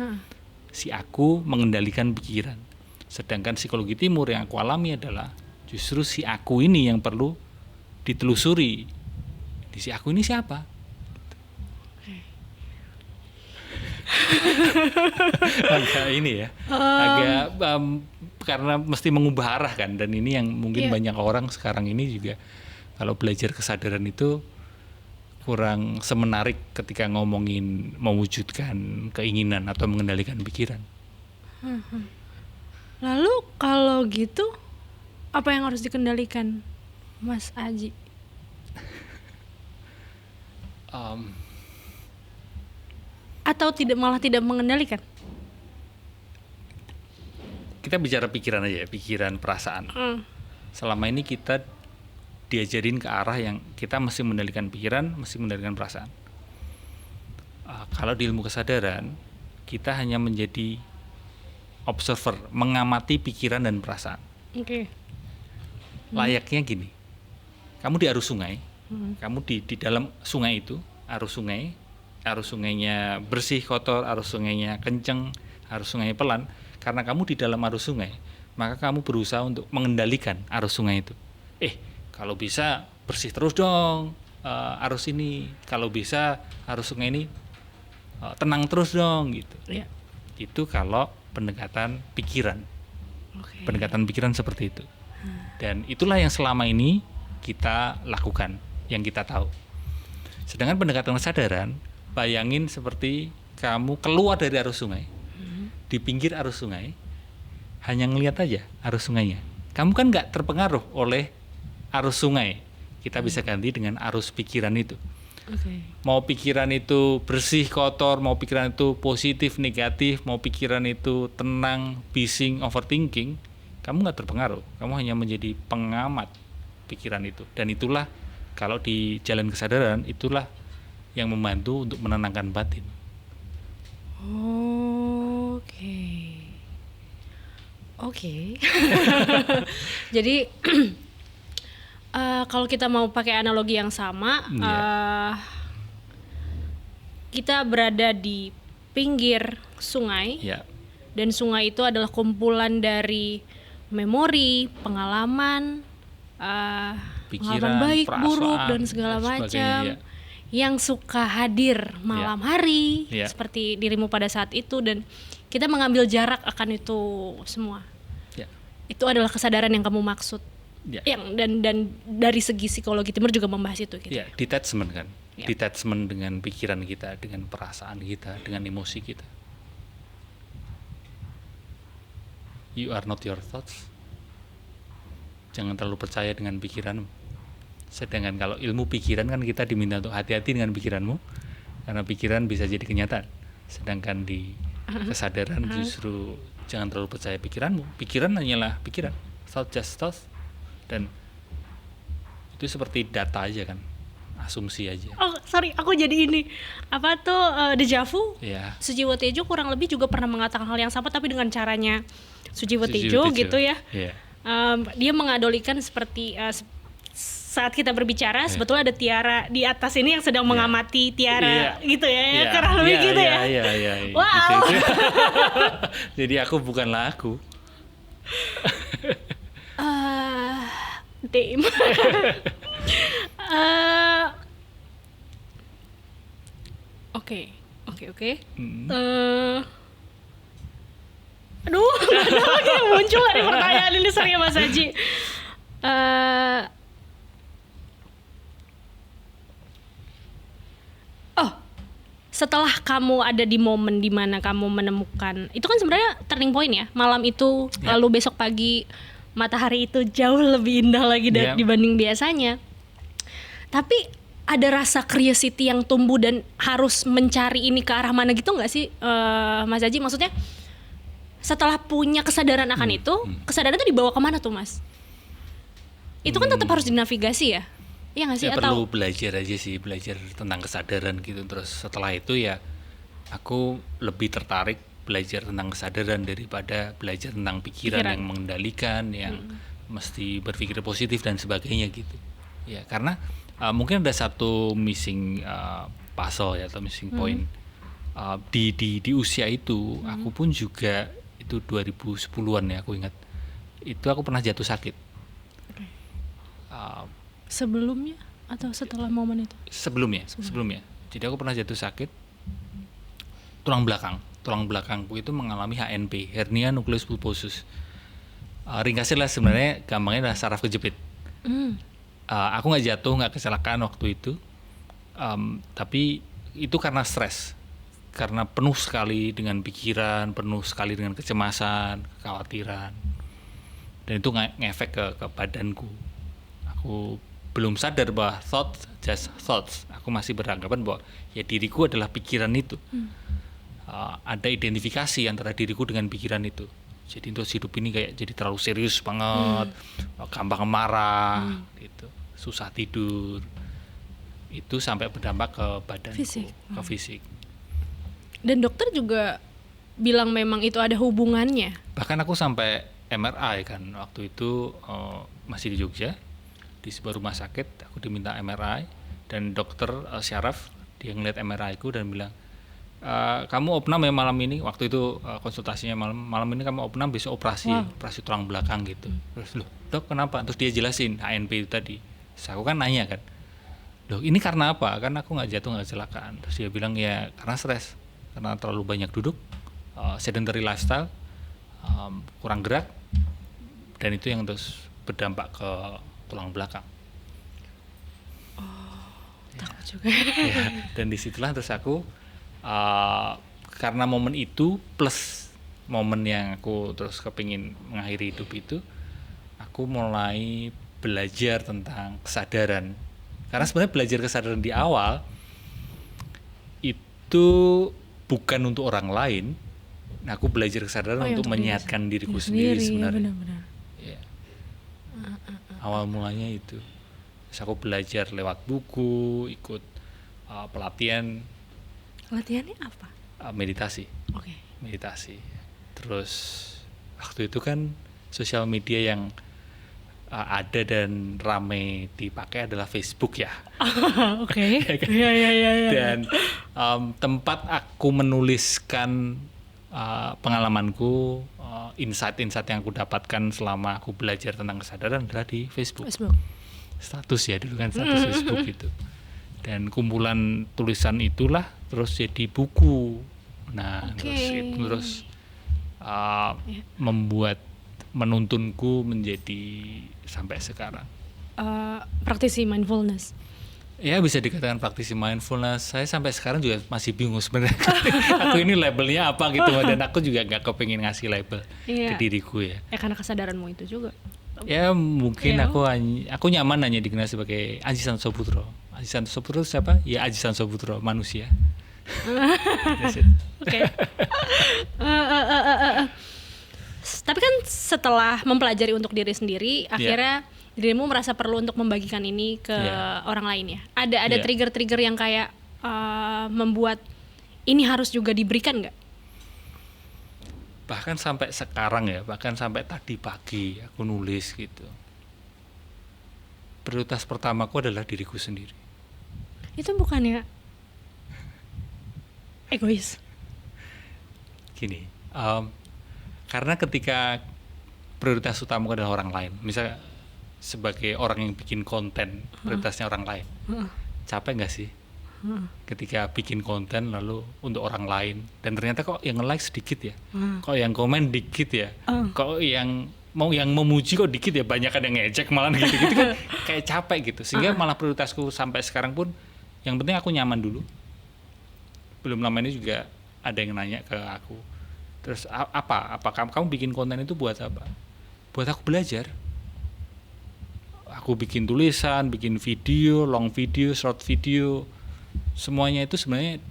Si aku mengendalikan pikiran. Sedangkan psikologi timur yang aku alami adalah justru si aku ini yang perlu ditelusuri. Di si aku ini siapa? Agak ini ya, agak karena mesti mengubah arah kan, dan ini yang mungkin banyak orang sekarang ini juga kalau belajar kesadaran itu kurang semenarik ketika ngomongin mewujudkan keinginan atau mengendalikan pikiran. Lalu kalau gitu apa yang harus dikendalikan, Mas Aji? Atau malah tidak mengendalikan? kita bicara pikiran aja, pikiran, perasaan. Selama ini kita diajarin ke arah yang kita mesti mengendalikan pikiran, mesti mengendalikan perasaan. Kalau di ilmu kesadaran, kita hanya menjadi observer, mengamati pikiran dan perasaan. Layaknya gini, kamu di arus sungai, kamu di dalam sungai itu, arus sungainya bersih, kotor, arus sungainya kenceng, arus sungai pelan. Karena kamu di dalam arus sungai, maka kamu berusaha untuk mengendalikan arus sungai itu. Kalau bisa bersih terus dong arus ini. Kalau bisa arus sungai ini tenang terus dong gitu. Itu kalau pendekatan pikiran. Pendekatan pikiran seperti itu. Dan itulah yang selama ini kita lakukan, yang kita tahu. Sedangkan pendekatan kesadaran, bayangin seperti kamu keluar dari arus sungai. Di pinggir arus sungai, hanya ngelihat aja arus sungainya. Kamu kan nggak terpengaruh oleh arus sungai. Kita bisa ganti dengan arus pikiran itu. Mau pikiran itu bersih, kotor, mau pikiran itu positif, negatif, mau pikiran itu tenang, bising, overthinking, kamu nggak terpengaruh. Kamu hanya menjadi pengamat pikiran itu. Dan itulah, kalau di jalan kesadaran, itulah yang membantu untuk menenangkan batin. Oke. Jadi kalau kita mau pakai analogi yang sama, kita berada di pinggir sungai, dan sungai itu adalah kumpulan dari memori, pengalaman, pikiran, baik, perasaan, buruk dan segala macam yang suka hadir malam hari, seperti dirimu pada saat itu, dan kita mengambil jarak akan itu semua. Itu adalah kesadaran yang kamu maksud. Dan dari segi psikologi timur juga membahas itu gitu. Detachment kan. Detachment dengan pikiran kita, dengan perasaan kita, dengan emosi kita. You are not your thoughts. Jangan terlalu percaya dengan pikiranmu. Sedangkan kalau ilmu pikiran kan kita diminta untuk hati-hati dengan pikiranmu, karena pikiran bisa jadi kenyataan. Sedangkan di kesadaran justru jangan terlalu percaya pikiranmu. Pikiran hanyalah pikiran, thought just thoughts. Dan itu seperti data aja kan, asumsi aja. Aku jadi ini deja vu. Sujiwo Tejo kurang lebih juga pernah mengatakan hal yang sama, tapi dengan caranya Sujiwo Tejo gitu ya. Dia mengadolikan seperti saat kita berbicara, sebetulnya ada Tiara di atas ini yang sedang mengamati Tiara gitu ya, kurang lebih gitu ya. Wow. Gitu. Jadi aku bukanlah aku. Damn. Oke. Aduh, nggak ada lagi yang muncul dari pertanyaan ini, serius Mas Haji. Setelah kamu ada di momen dimana kamu menemukan, itu kan sebenarnya turning point ya, malam itu, lalu besok pagi matahari itu jauh lebih indah lagi dibanding biasanya. Tapi ada rasa curiosity yang tumbuh dan harus mencari ini ke arah mana gitu nggak sih, Mas Haji? Maksudnya setelah punya kesadaran akan itu, kesadaran itu dibawa kemana tuh Mas? Itu kan tetap harus dinavigasi ya? Iya nggak sih? Perlu belajar aja sih, belajar tentang kesadaran gitu. Terus setelah itu ya aku lebih tertarik belajar tentang kesadaran daripada belajar tentang pikiran. Yang mengendalikan, yang mesti berpikir positif dan sebagainya gitu. Ya karena mungkin ada satu missing puzzle ya, atau missing point di usia itu. Aku pun juga itu 2010-an ya, aku ingat itu aku pernah jatuh sakit. Sebelumnya atau setelah momen itu? Sebelumnya. Jadi aku pernah jatuh sakit tulang belakangku itu mengalami HNP, hernia nucleus pulposus. Ringkasnya lah sebenarnya, gampangnya adalah saraf kejepit. Aku nggak jatuh, nggak kecelakaan waktu itu, tapi itu karena stres, karena penuh sekali dengan pikiran, penuh sekali dengan kecemasan, kekhawatiran, dan itu ngefek ke badanku. Aku belum sadar bahwa thoughts just thoughts. Aku masih beranggapan bahwa ya diriku adalah pikiran itu. Ada identifikasi antara diriku dengan pikiran itu. Jadi terus hidup ini kayak jadi terlalu serius banget, gampang marah, gitu, susah tidur. Itu sampai berdampak ke badanku, ke fisik. Dan dokter juga bilang memang itu ada hubungannya. Bahkan aku sampai MRI kan waktu itu, masih di Jogja, di sebuah rumah sakit aku diminta MRI dan dokter syaraf dia ngeliat MRI ku dan bilang, kamu opnam ya malam ini, waktu itu konsultasinya malam ini kamu opnam, besok operasi tulang belakang gitu. Terus loh dok kenapa? Terus dia jelasin HNP itu tadi. Terus aku kan nanya kan, loh ini karena apa? Karena aku nggak kecelakaan. Terus dia bilang ya karena stres, karena terlalu banyak duduk, sedentary lifestyle, kurang gerak, dan itu yang terus berdampak ke tulang belakang. Takut juga. Ya, dan disitulah terus aku karena momen itu plus momen yang aku terus kepingin mengakhiri hidup itu, aku mulai belajar tentang kesadaran. Karena sebenarnya belajar kesadaran di awal itu bukan untuk orang lain. Nah, aku belajar kesadaran untuk menyehatkan diriku sendiri sebenarnya. Benar-benar. Ya. Awal mulanya itu. Terus aku belajar lewat buku, ikut pelatihan. Pelatihannya apa? Meditasi. Oke. Meditasi. Terus waktu itu kan sosial media yang ada dan rame dipakai adalah Facebook ya. Oke. Iya. Dan tempat aku menuliskan pengalamanku, insight-insight yang aku dapatkan selama aku belajar tentang kesadaran adalah di Facebook. Status ya dulu kan, status Facebook gitu. Dan kumpulan tulisan itulah terus jadi buku. Nah, terus membuat menuntunku menjadi sampai sekarang. Praktisi mindfulness. Ya bisa dikatakan praktisi mindfulness. Saya sampai sekarang juga masih bingung sebenarnya. Aku ini labelnya apa gitu, dan aku juga nggak kepengin ngasih label ke diriku ya. Ya karena kesadaranmu itu juga. Ya mungkin aku nyaman hanya dikenal sebagai Aji Santoso Putro. Aji Santoso Putro siapa? Ya Aji Santoso Putro, manusia. Oke. Tapi kan setelah mempelajari untuk diri sendiri, akhirnya dirimu merasa perlu untuk membagikan ini ke orang lain ya. Ada trigger-trigger yang kayak membuat ini harus juga diberikan nggak? Bahkan sampai sekarang ya, bahkan sampai tadi pagi aku nulis gitu. Prioritas pertamaku adalah diriku sendiri. Itu bukannya egois? Gini, karena ketika prioritas utamaku adalah orang lain, misalnya sebagai orang yang bikin konten, prioritasnya orang lain, capek nggak sih? Ketika bikin konten lalu untuk orang lain dan ternyata kok yang nge-like sedikit ya, kok yang komen dikit ya, kok yang memuji kok dikit ya, banyak yang ngejek malah gitu kan kayak capek gitu, sehingga malah prioritasku sampai sekarang pun yang penting aku nyaman dulu. Belum lama ini juga ada yang nanya ke aku, terus apa kamu bikin konten itu buat apa? Buat aku belajar. Aku bikin tulisan, bikin video, long video, short video, semuanya itu sebenarnya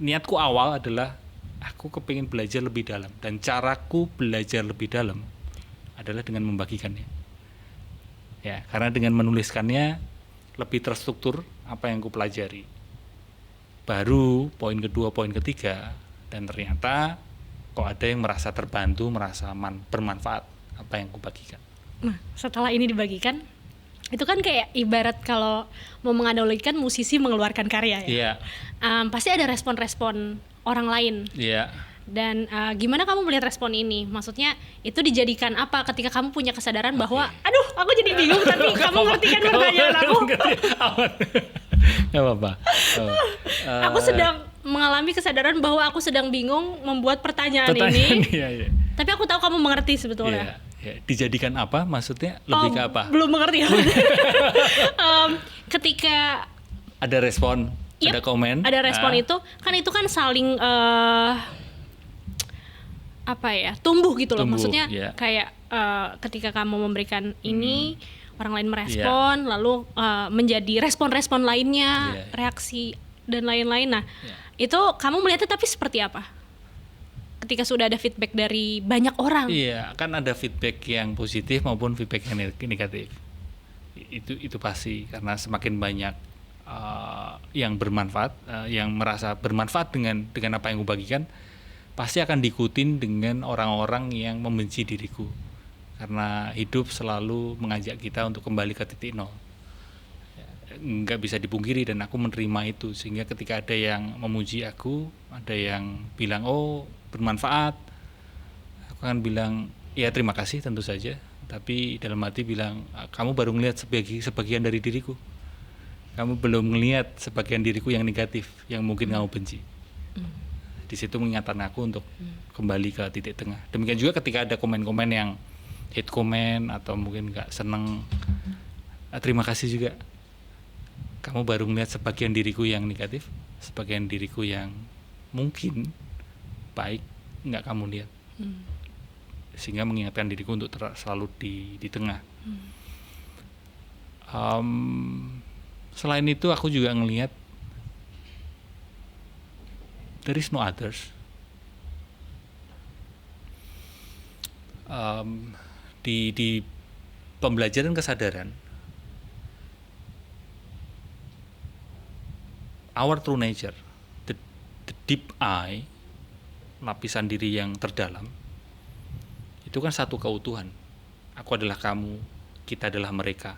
niatku awal adalah aku kepingin belajar lebih dalam, dan caraku belajar lebih dalam adalah dengan membagikannya. Ya, karena dengan menuliskannya lebih terstruktur apa yang ku pelajari. Baru poin kedua, poin ketiga, dan ternyata kok ada yang merasa terbantu, merasa bermanfaat apa yang ku bagikan. Nah, setelah ini dibagikan, itu kan kayak ibarat kalau mau menganalogikan musisi mengeluarkan karya ya. Pasti ada respon-respon orang lain. Dan gimana kamu melihat respon ini? Maksudnya itu dijadikan apa ketika kamu punya kesadaran bahwa aduh aku jadi bingung tapi kamu ngerti kan pertanyaan aku? Gak apa-apa. Aku sedang mengalami kesadaran bahwa aku sedang bingung membuat pertanyaan ini. Tapi aku tahu kamu mengerti sebetulnya. Dijadikan apa? Maksudnya lebih ke apa? Belum mengerti. Ketika ada respon, ada komen, ada respon itu kan saling tumbuh gitu loh. Maksudnya kayak ketika kamu memberikan ini, orang lain merespon, lalu menjadi respon-respon lainnya, reaksi dan lain-lain. Nah, itu kamu melihatnya tapi seperti apa? ketika sudah ada feedback dari banyak orang. Iya, kan ada feedback yang positif maupun feedback yang negatif. Itu pasti, karena semakin banyak yang bermanfaat, yang merasa bermanfaat dengan apa yang gue bagikan, pasti akan diikutin dengan orang-orang yang membenci diriku. Karena hidup selalu mengajak kita untuk kembali ke titik nol. Nggak bisa dipungkiri, dan aku menerima itu. Sehingga ketika ada yang memuji aku, ada yang bilang oh bermanfaat, aku akan bilang ya terima kasih tentu saja, tapi dalam hati bilang kamu baru melihat sebagian dari diriku, kamu belum melihat sebagian diriku yang negatif yang mungkin kamu benci. Di situ mengingatkan aku untuk kembali ke titik tengah. Demikian juga ketika ada komen-komen yang hate comment atau mungkin nggak seneng, terima kasih juga, kamu baru melihat sebagian diriku yang negatif, sebagian diriku yang mungkin baik nggak kamu lihat. Sehingga mengingatkan diriku untuk selalu di tengah. Selain itu aku juga ngelihat there is no others. Di pembelajaran kesadaran, our true nature, the deep I, lapisan diri yang terdalam, itu kan satu keutuhan. Aku adalah kamu, kita adalah mereka.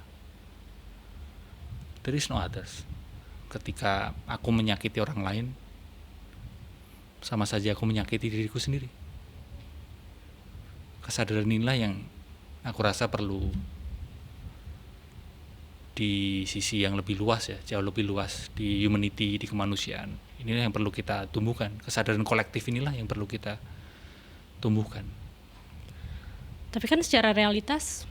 There is no others. Ketika aku menyakiti orang lain, sama saja aku menyakiti diriku sendiri. Kesadaran inilah yang aku rasa perlu di sisi yang lebih luas ya, jauh lebih luas di humanity, di kemanusiaan. Inilah yang perlu kita tumbuhkan. Kesadaran kolektif inilah yang perlu kita tumbuhkan. Tapi kan secara realitas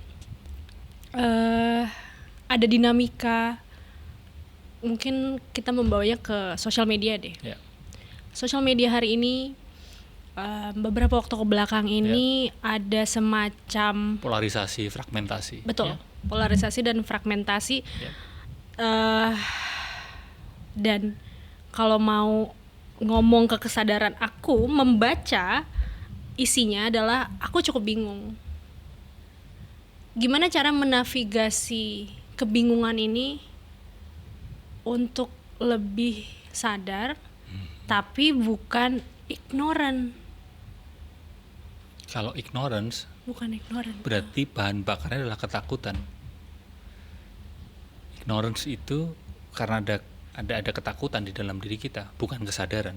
ada dinamika, mungkin kita membawanya ke sosial media deh. Yeah. Sosial media hari ini beberapa waktu kebelakang ini ada semacam polarisasi, fragmentasi. Betul, polarisasi dan fragmentasi. Dan kalau mau ngomong ke kesadaran aku, membaca isinya adalah aku cukup bingung. Gimana cara menavigasi kebingungan ini untuk lebih sadar, tapi bukan ignorant. Kalau ignorance, bukan ignorant, berarti bahan bakarnya adalah ketakutan. Ignorance itu karena ada ketakutan di dalam diri kita, bukan kesadaran.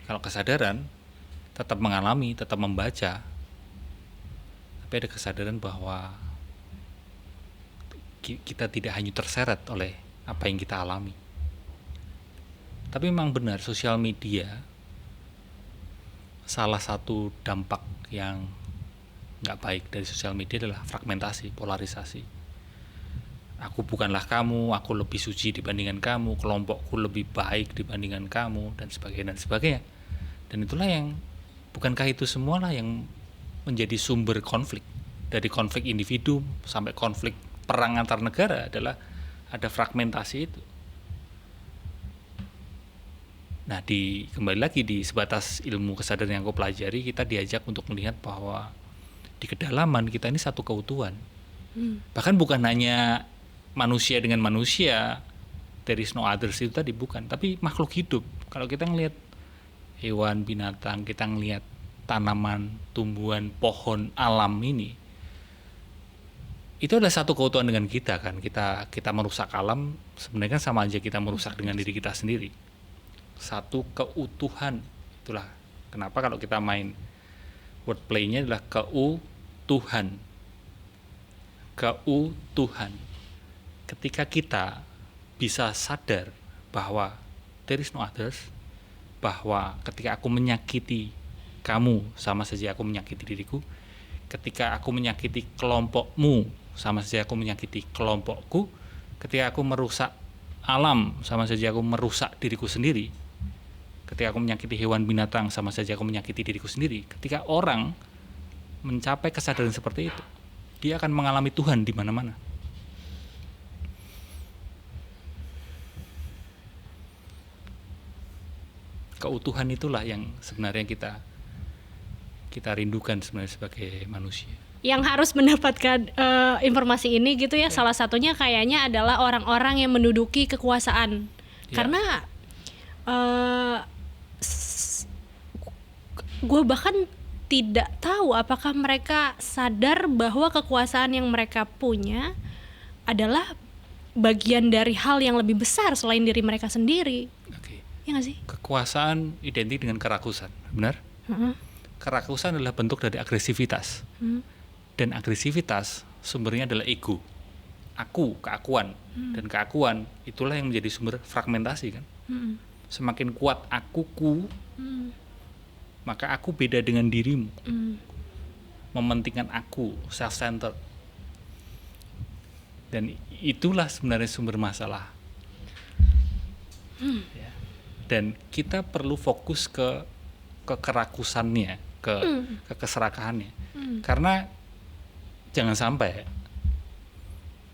Kalau kesadaran, tetap mengalami, tetap membaca, tapi ada kesadaran bahwa kita tidak hanya terseret oleh apa yang kita alami. Tapi memang benar, sosial media salah satu dampak yang nggak baik dari sosial media adalah fragmentasi, polarisasi. Aku bukanlah kamu, aku lebih suci dibandingkan kamu, kelompokku lebih baik dibandingkan kamu, dan sebagainya. Dan itulah yang, bukankah itu semualah yang menjadi sumber konflik, dari konflik individu sampai konflik perang antar negara, adalah ada fragmentasi itu. Nah, kembali lagi di sebatas ilmu kesadaran yang aku pelajari, kita diajak untuk melihat bahwa di kedalaman kita ini satu keutuhan. Bahkan bukan hanya manusia dengan manusia, there is no others itu tadi, bukan, tapi makhluk hidup. Kalau kita ngelihat hewan, binatang, kita ngelihat tanaman, tumbuhan, pohon, alam ini, itu adalah satu keutuhan dengan kita kan. Kita merusak alam, sebenarnya kan sama aja kita merusak dengan diri kita sendiri. Satu keutuhan. Itulah kenapa kalau kita main wordplay-nya adalah keutuhan. Keutuhan. Ketika kita bisa sadar bahwa there is no others, bahwa ketika aku menyakiti kamu, sama saja aku menyakiti diriku. Ketika aku menyakiti kelompokmu, sama saja aku menyakiti kelompokku. Ketika aku merusak alam, sama saja aku merusak diriku sendiri. Ketika aku menyakiti hewan, binatang, sama saja aku menyakiti diriku sendiri. Ketika orang mencapai kesadaran seperti itu, dia akan mengalami Tuhan di mana-mana. Keutuhan itulah yang sebenarnya kita kita rindukan sebenarnya sebagai manusia. Yang harus mendapatkan informasi ini gitu ya, salah satunya kayaknya adalah orang-orang yang menduduki kekuasaan. Karena gue bahkan tidak tahu apakah mereka sadar bahwa kekuasaan yang mereka punya adalah bagian dari hal yang lebih besar selain diri mereka sendiri. Ya nggak sih? Kekuasaan identik dengan kerakusan, benar? Kerakusan adalah bentuk dari agresivitas. Dan agresivitas sumbernya adalah ego, aku, keakuan. Dan keakuan itulah yang menjadi sumber fragmentasi kan. Semakin kuat akuku, maka aku beda dengan dirimu. Mementingkan aku, self-centered. Dan itulah sebenarnya sumber masalah. Ya. Dan kita perlu fokus ke kerakusannya, ke keserakahannya. Karena jangan sampai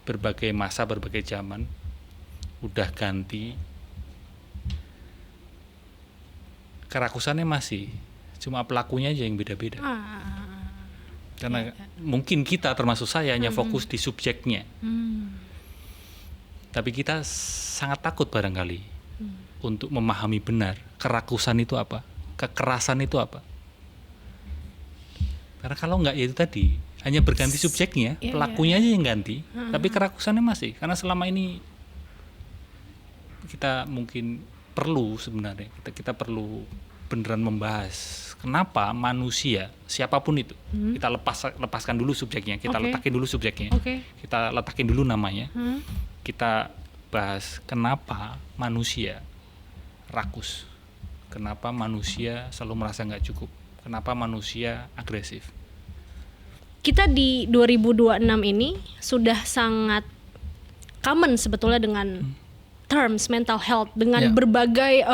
berbagai masa, berbagai zaman udah ganti, kerakusannya masih, cuma pelakunya aja yang beda-beda. Karena mungkin kita termasuk saya hanya fokus di subjeknya, tapi kita sangat takut barangkali untuk memahami benar kerakusan itu apa, kekerasan itu apa. Karena kalau enggak ya itu tadi, hanya berganti subjeknya, pelakunya aja yang ganti, tapi kerakusannya masih. Karena selama ini kita mungkin perlu sebenarnya, kita perlu beneran membahas kenapa manusia, siapapun itu, kita lepaskan dulu subjeknya, kita letakin dulu subjeknya, kita letakin dulu namanya, kita bahas kenapa manusia rakus, kenapa manusia selalu merasa nggak cukup, kenapa manusia agresif. Kita di 2026 ini sudah sangat common sebetulnya dengan terms mental health, dengan berbagai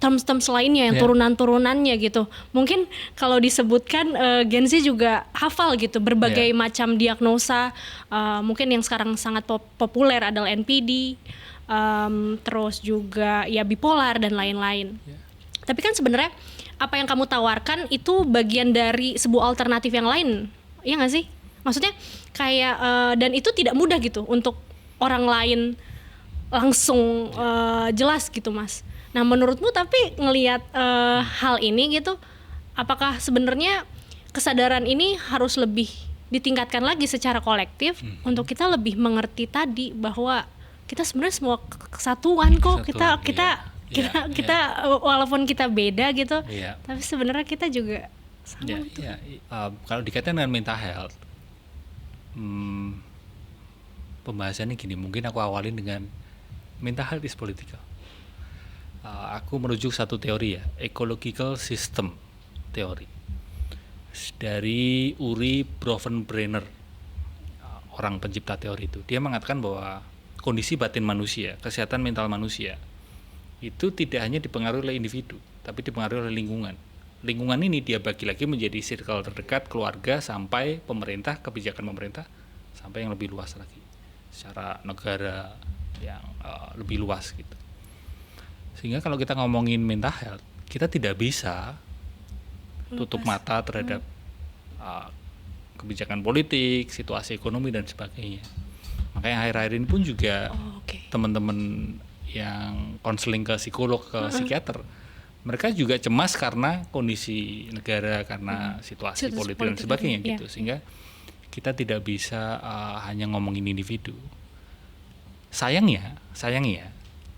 terms lainnya yang turunan-turunannya gitu. Mungkin kalau disebutkan Gen Z juga hafal gitu berbagai macam diagnosa. Mungkin yang sekarang sangat populer adalah NPD, terus juga ya bipolar dan lain-lain. Tapi kan sebenarnya apa yang kamu tawarkan itu bagian dari sebuah alternatif yang lain. Iya nggak sih? Maksudnya kayak dan itu tidak mudah gitu untuk orang lain langsung jelas gitu Mas. Nah menurutmu tapi ngelihat hal ini gitu, apakah sebenarnya kesadaran ini harus lebih ditingkatkan lagi secara kolektif untuk kita lebih mengerti tadi bahwa kita sebenarnya semua kesatuan kok, kita walaupun kita beda gitu, tapi sebenarnya kita juga sama. Kalau dikaitkan dengan mental health, pembahasannya gini, mungkin aku awalin dengan mental health is political. Aku merujuk satu teori ya, ecological system teori dari Uri Bronfenbrenner, orang pencipta teori itu. Dia mengatakan bahwa kondisi batin manusia, kesehatan mental manusia itu tidak hanya dipengaruhi oleh individu, tapi dipengaruhi oleh lingkungan. Lingkungan ini dia bagi lagi menjadi circle terdekat, keluarga, sampai pemerintah, kebijakan pemerintah, sampai yang lebih luas lagi, secara negara yang lebih luas gitu. Sehingga kalau kita ngomongin mental health, kita tidak bisa tutup mata terhadap kebijakan politik, situasi ekonomi dan sebagainya. Makanya akhir-akhir ini pun juga teman-teman yang konseling ke psikolog, ke psikiater, mereka juga cemas karena kondisi negara, karena situasi politik dan sebagainya gitu. Sehingga kita tidak bisa hanya ngomongin individu. Sayangnya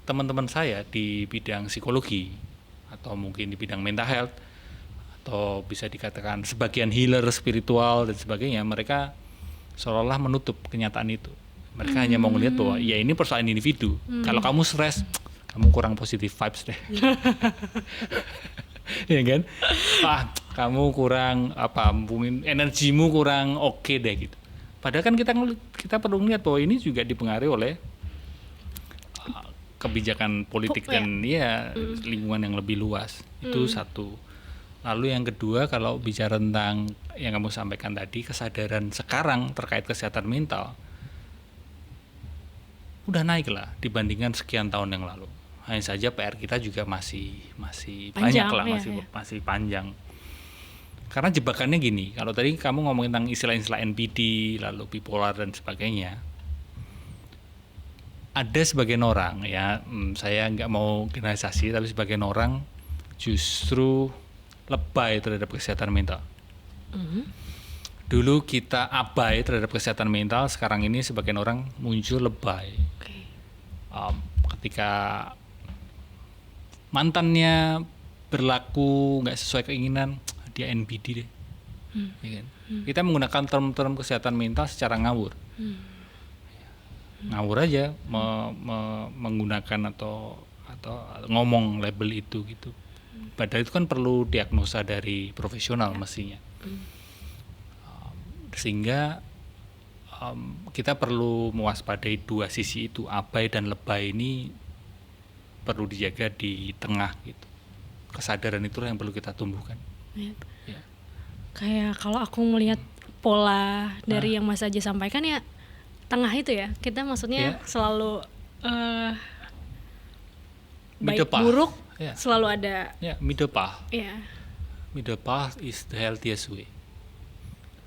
teman-teman saya di bidang psikologi atau mungkin di bidang mental health atau bisa dikatakan sebagian healer spiritual dan sebagainya, mereka seolah-olah menutup kenyataan itu. Mereka hanya mau melihat bahwa ya ini persoalan individu. Kalau kamu stres, kamu kurang positive vibes deh. Ya kan? Kamu kurang mungkin energimu kurang oke deh gitu. Padahal kan kita perlu melihat bahwa ini juga dipengaruhi oleh kebijakan politik dan lingkungan yang lebih luas. Itu satu. Lalu yang kedua, kalau bicara tentang yang kamu sampaikan tadi, kesadaran sekarang terkait kesehatan mental udah naik lah dibandingkan sekian tahun yang lalu. Hanya saja PR kita juga masih banyak lah, masih panjang. Karena jebakannya gini, kalau tadi kamu ngomongin tentang istilah-istilah NPD, lalu bipolar dan sebagainya, ada sebagian orang ya, saya nggak mau generalisasi, tapi sebagian orang justru lebay terhadap kesehatan mental. Dulu kita abai terhadap kesehatan mental, sekarang ini sebagian orang muncul lebay. Ketika mantannya berlaku nggak sesuai keinginan, dia NPD deh. Ya kan? Kita menggunakan term-term kesehatan mental secara ngawur. Ngawur aja menggunakan atau ngomong label itu gitu. Padahal itu kan perlu diagnosa dari profesional mestinya. Sehingga kita perlu mewaspadai dua sisi itu, abai dan lebay ini perlu dijaga di tengah gitu. Kesadaran itulah yang perlu kita tumbuhkan. Ya. Kayak kalau aku melihat pola dari yang Mas Aji sampaikan ya, tengah itu ya, kita maksudnya selalu baik buruk selalu ada. Middle path. Middle path is the healthiest way.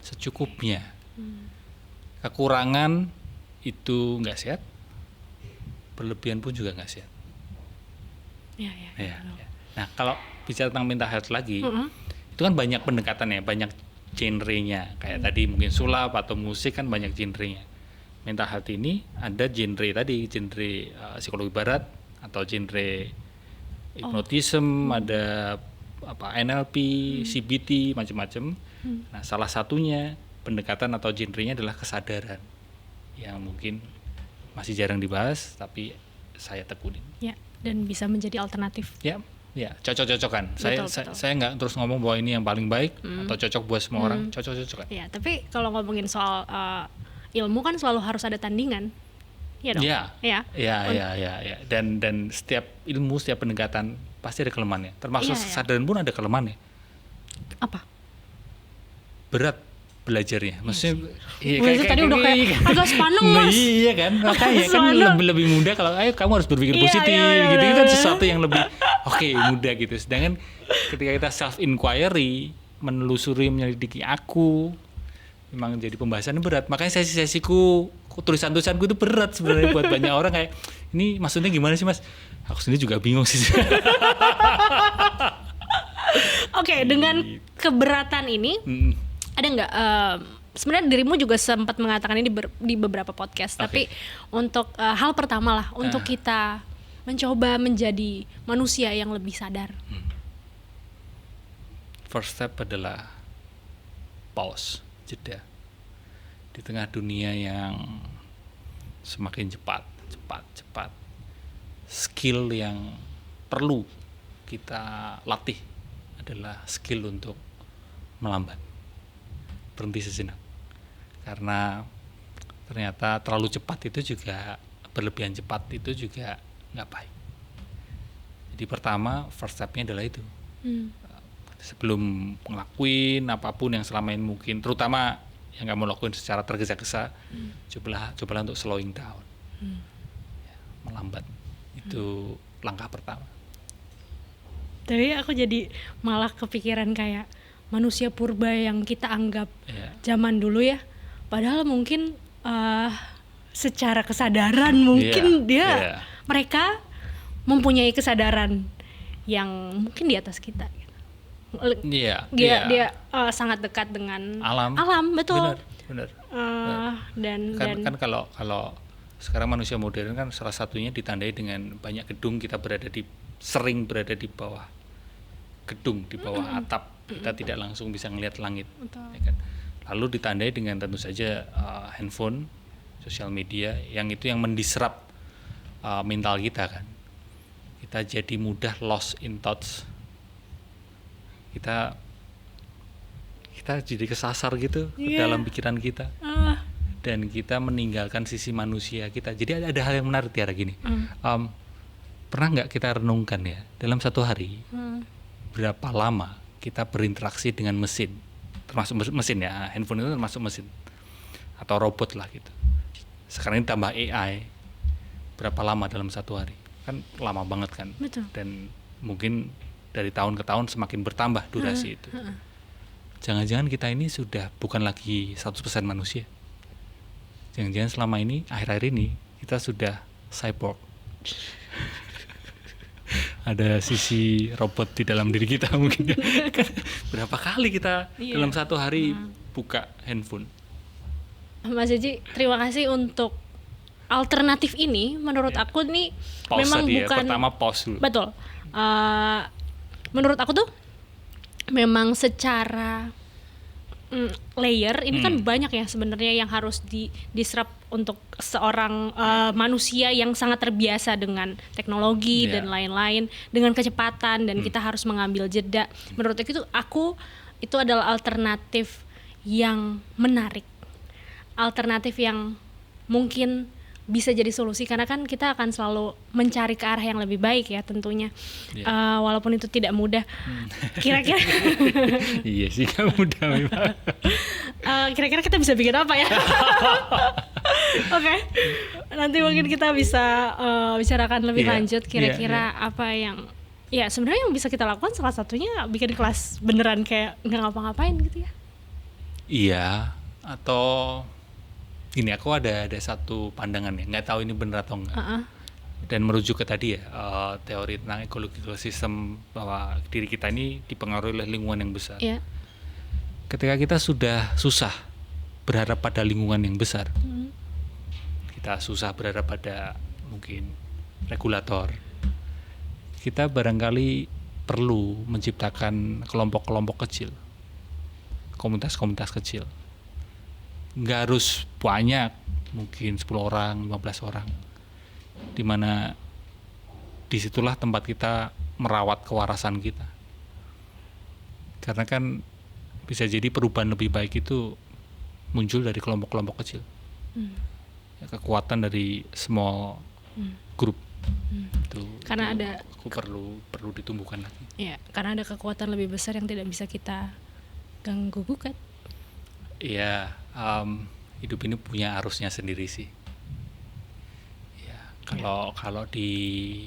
Secukupnya. Kekurangan itu nggak sehat, berlebihan pun juga nggak sehat. Nah, kalau bicara tentang mental health lagi, itu kan banyak pendekatannya, banyak genrenya. Kayak tadi mungkin sulap atau musik kan banyak genrenya. Mental health ini ada genre tadi, genre psikologi barat atau genre hipnotisme, ada NLP, CBT, macam-macam. Nah, salah satunya pendekatan atau genrenya adalah kesadaran yang mungkin masih jarang dibahas, tapi saya tekunin. Ya, dan bisa menjadi alternatif. Ya, cocok-cocokan. Saya nggak terus ngomong bahwa ini yang paling baik atau cocok buat semua orang, cocok-cocokan. Ya, tapi kalau ngomongin soal ilmu kan selalu harus ada tandingan. Iya dong. Iya. Dan setiap ilmu, setiap pendekatan pasti ada kelemahannya. Termasuk kesadaran pun ada kelemahannya. Apa? Berat belajarnya. Maksudnya tadi udah kayak agak sepaneng, Mas. Iya kan? Makanya kan lebih mudah kalau kamu harus berpikir positif gitu. Itu kan sesuatu yang lebih mudah gitu. Sedangkan ketika kita self inquiry, menelusuri, menyelidiki aku, memang jadi pembahasannya berat. Makanya sesi-sesiku, tulisan-tulisanku itu berat sebenarnya buat banyak orang, kayak ini maksudnya gimana sih, Mas? Aku sendiri juga bingung sih. Dengan keberatan ini, ada nggak? Sebenarnya dirimu juga sempat mengatakan ini di beberapa podcast. Tapi untuk hal pertama lah, untuk kita mencoba menjadi manusia yang lebih sadar. First step adalah pause, jeda. Di tengah dunia yang semakin cepat, skill yang perlu kita latih adalah skill untuk melambat, berhenti sejenak. Karena ternyata terlalu cepat itu juga, berlebihan cepat itu juga nggak baik. Jadi pertama, first step-nya adalah itu. Sebelum ngelakuin apapun yang selama ini mungkin, terutama yang kamu lakuin secara tergesa-gesa, cobalah untuk slowing down, melambat. Itu langkah pertama. Tapi aku jadi malah kepikiran kayak manusia purba yang kita anggap zaman dulu ya, padahal mungkin secara kesadaran mungkin mereka mempunyai kesadaran yang mungkin di atas kita. Dia sangat dekat dengan alam, betul. Benar. Dan kalau sekarang manusia modern kan salah satunya ditandai dengan banyak gedung, kita sering berada di bawah gedung, di bawah atap, kita tidak langsung bisa ngelihat langit. Ya kan? Lalu ditandai dengan tentu saja handphone, sosial media, yang itu yang mendisrupt mental kita kan. Kita jadi mudah lost in thoughts. Kita jadi kesasar gitu dalam pikiran kita, dan kita meninggalkan sisi manusia kita. Jadi ada hal yang menarik Tiara gini. Pernah nggak kita renungkan ya, dalam satu hari berapa lama kita berinteraksi dengan mesin, termasuk mesin ya, handphone itu termasuk mesin atau robot lah gitu. Sekarang ini tambah AI, berapa lama dalam satu hari? Kan lama banget kan. Betul. Dan mungkin dari tahun ke tahun semakin bertambah durasi itu. jangan-jangan kita ini sudah bukan lagi 100% manusia. Jangan-jangan selama ini, akhir-akhir ini kita sudah cyborg. Ada sisi robot di dalam diri kita mungkin. Berapa kali kita dalam satu hari buka handphone. Mas Haji, terima kasih untuk alternatif ini. Menurut aku nih pause memang bukan pertama pause dulu. Betul. Menurut aku tuh memang secara layer ini kan banyak ya sebenarnya yang harus disrupt untuk seorang manusia yang sangat terbiasa dengan teknologi dan lain-lain, dengan kecepatan, dan kita harus mengambil jeda. Menurut aku itu adalah alternatif yang menarik, alternatif yang mungkin bisa jadi solusi, karena kan kita akan selalu mencari ke arah yang lebih baik ya tentunya. Walaupun itu tidak mudah. Kira-kira iya sih, gak mudah memang. Kira-kira kita bisa bikin apa ya? Oke. Nanti mungkin kita bisa bicarakan lebih lanjut kira-kira apa yang sebenarnya yang bisa kita lakukan. Salah satunya bikin kelas beneran kayak nggak ngapa-ngapain gitu ya. Iya, atau ini aku ada satu pandangan ya, nggak tahu ini benar atau enggak. Dan merujuk ke tadi ya, teori tentang ecological system, bahwa diri kita ini dipengaruhi oleh lingkungan yang besar. Ketika kita sudah susah berharap pada lingkungan yang besar, kita susah berharap pada mungkin regulator, kita barangkali perlu menciptakan kelompok-kelompok kecil, komunitas-komunitas kecil. Nggak harus banyak, mungkin 10 orang, 15 orang, dimana disitulah tempat kita merawat kewarasan kita. Karena kan bisa jadi perubahan lebih baik itu muncul dari kelompok-kelompok kecil. Kekuatan dari small group itu, karena itu ada aku perlu ditumbuhkan lagi. Ya, karena ada kekuatan lebih besar yang tidak bisa kita ganggu gugat. Iya, hidup ini punya arusnya sendiri sih. Ya, kalau di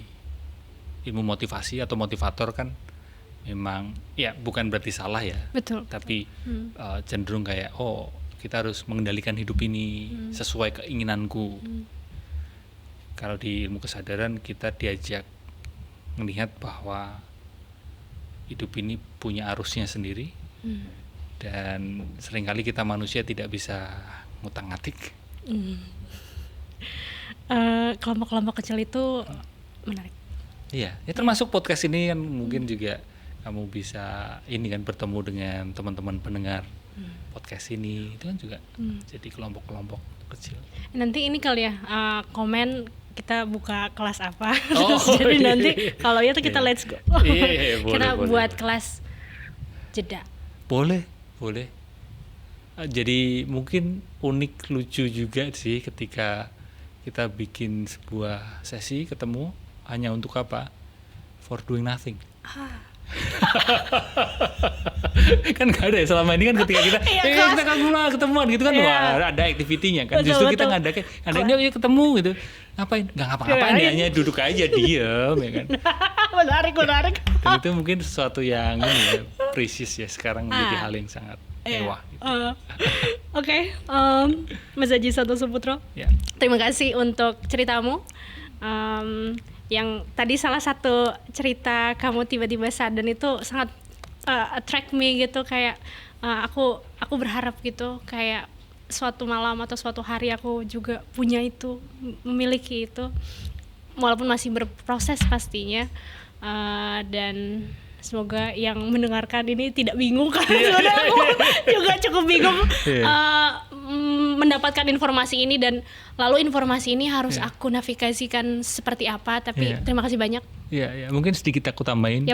ilmu motivasi atau motivator kan memang ya bukan berarti salah ya. Betul. Tapi cenderung kayak kita harus mengendalikan hidup ini sesuai keinginanku. Kalau di ilmu kesadaran kita diajak melihat bahwa hidup ini punya arusnya sendiri. Dan seringkali kita manusia tidak bisa ngutang-ngatik. Kelompok-kelompok kecil itu menarik. Iya, ya termasuk podcast ini kan mungkin juga kamu bisa ini kan bertemu dengan teman-teman pendengar podcast ini, itu kan juga jadi kelompok-kelompok kecil. Nanti ini kali ya komen kita buka kelas apa. Jadi nanti kalau itu kita let's go. Boleh, kita boleh. buat kelas jeda. Boleh. Jadi mungkin unik, lucu juga sih ketika kita bikin sebuah sesi ketemu hanya untuk apa? For doing nothing. Kan nggak ada ya selama ini kan ketika kita kita kan dulu ketemuan gitu kan, wah ada aktivitinya kan. Justru kita ngadain yuk ketemu gitu, ngapain? Nggak ngapa-ngapain ya, hanya duduk aja diem ya kan. menarik Dan itu mungkin sesuatu yang ini ya, precious ya, sekarang menjadi hal yang sangat mewah gitu. Oke, Mas Haji Santo Suputro, terima kasih untuk ceritamu. Yang tadi salah satu cerita kamu tiba-tiba sadar itu sangat attract me gitu, kayak aku berharap gitu kayak suatu malam atau suatu hari aku juga punya itu, memiliki itu, walaupun masih berproses pastinya. Dan semoga yang mendengarkan ini tidak bingung, karena sebenarnya aku juga cukup bingung mendapatkan informasi ini, dan lalu informasi ini harus aku navigasikan seperti apa. Tapi terima kasih banyak. Iya, mungkin sedikit aku tambahin.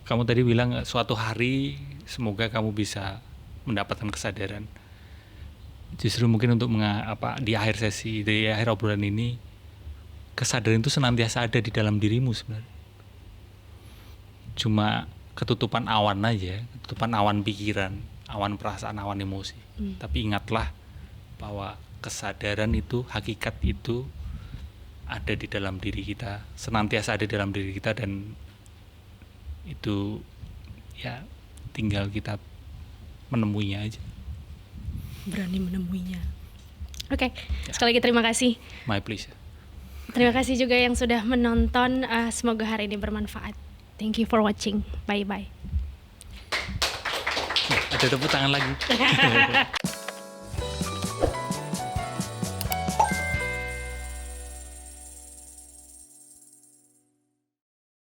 Kamu tadi bilang suatu hari semoga kamu bisa mendapatkan kesadaran. Justru mungkin untuk di akhir sesi, di akhir obrolan ini, kesadaran itu senantiasa ada di dalam dirimu sebenarnya. Cuma ketutupan awan aja, ketutupan awan pikiran, awan perasaan, awan emosi. Tapi ingatlah bahwa kesadaran itu, hakikat itu ada di dalam diri kita, senantiasa ada di dalam diri kita, dan itu ya tinggal kita menemuinya aja. Berani menemuinya. Oke, sekali lagi terima kasih. My pleasure. Terima kasih juga yang sudah menonton. Semoga hari ini bermanfaat. Thank you for watching. Bye bye. Ada tepuk tangan lagi.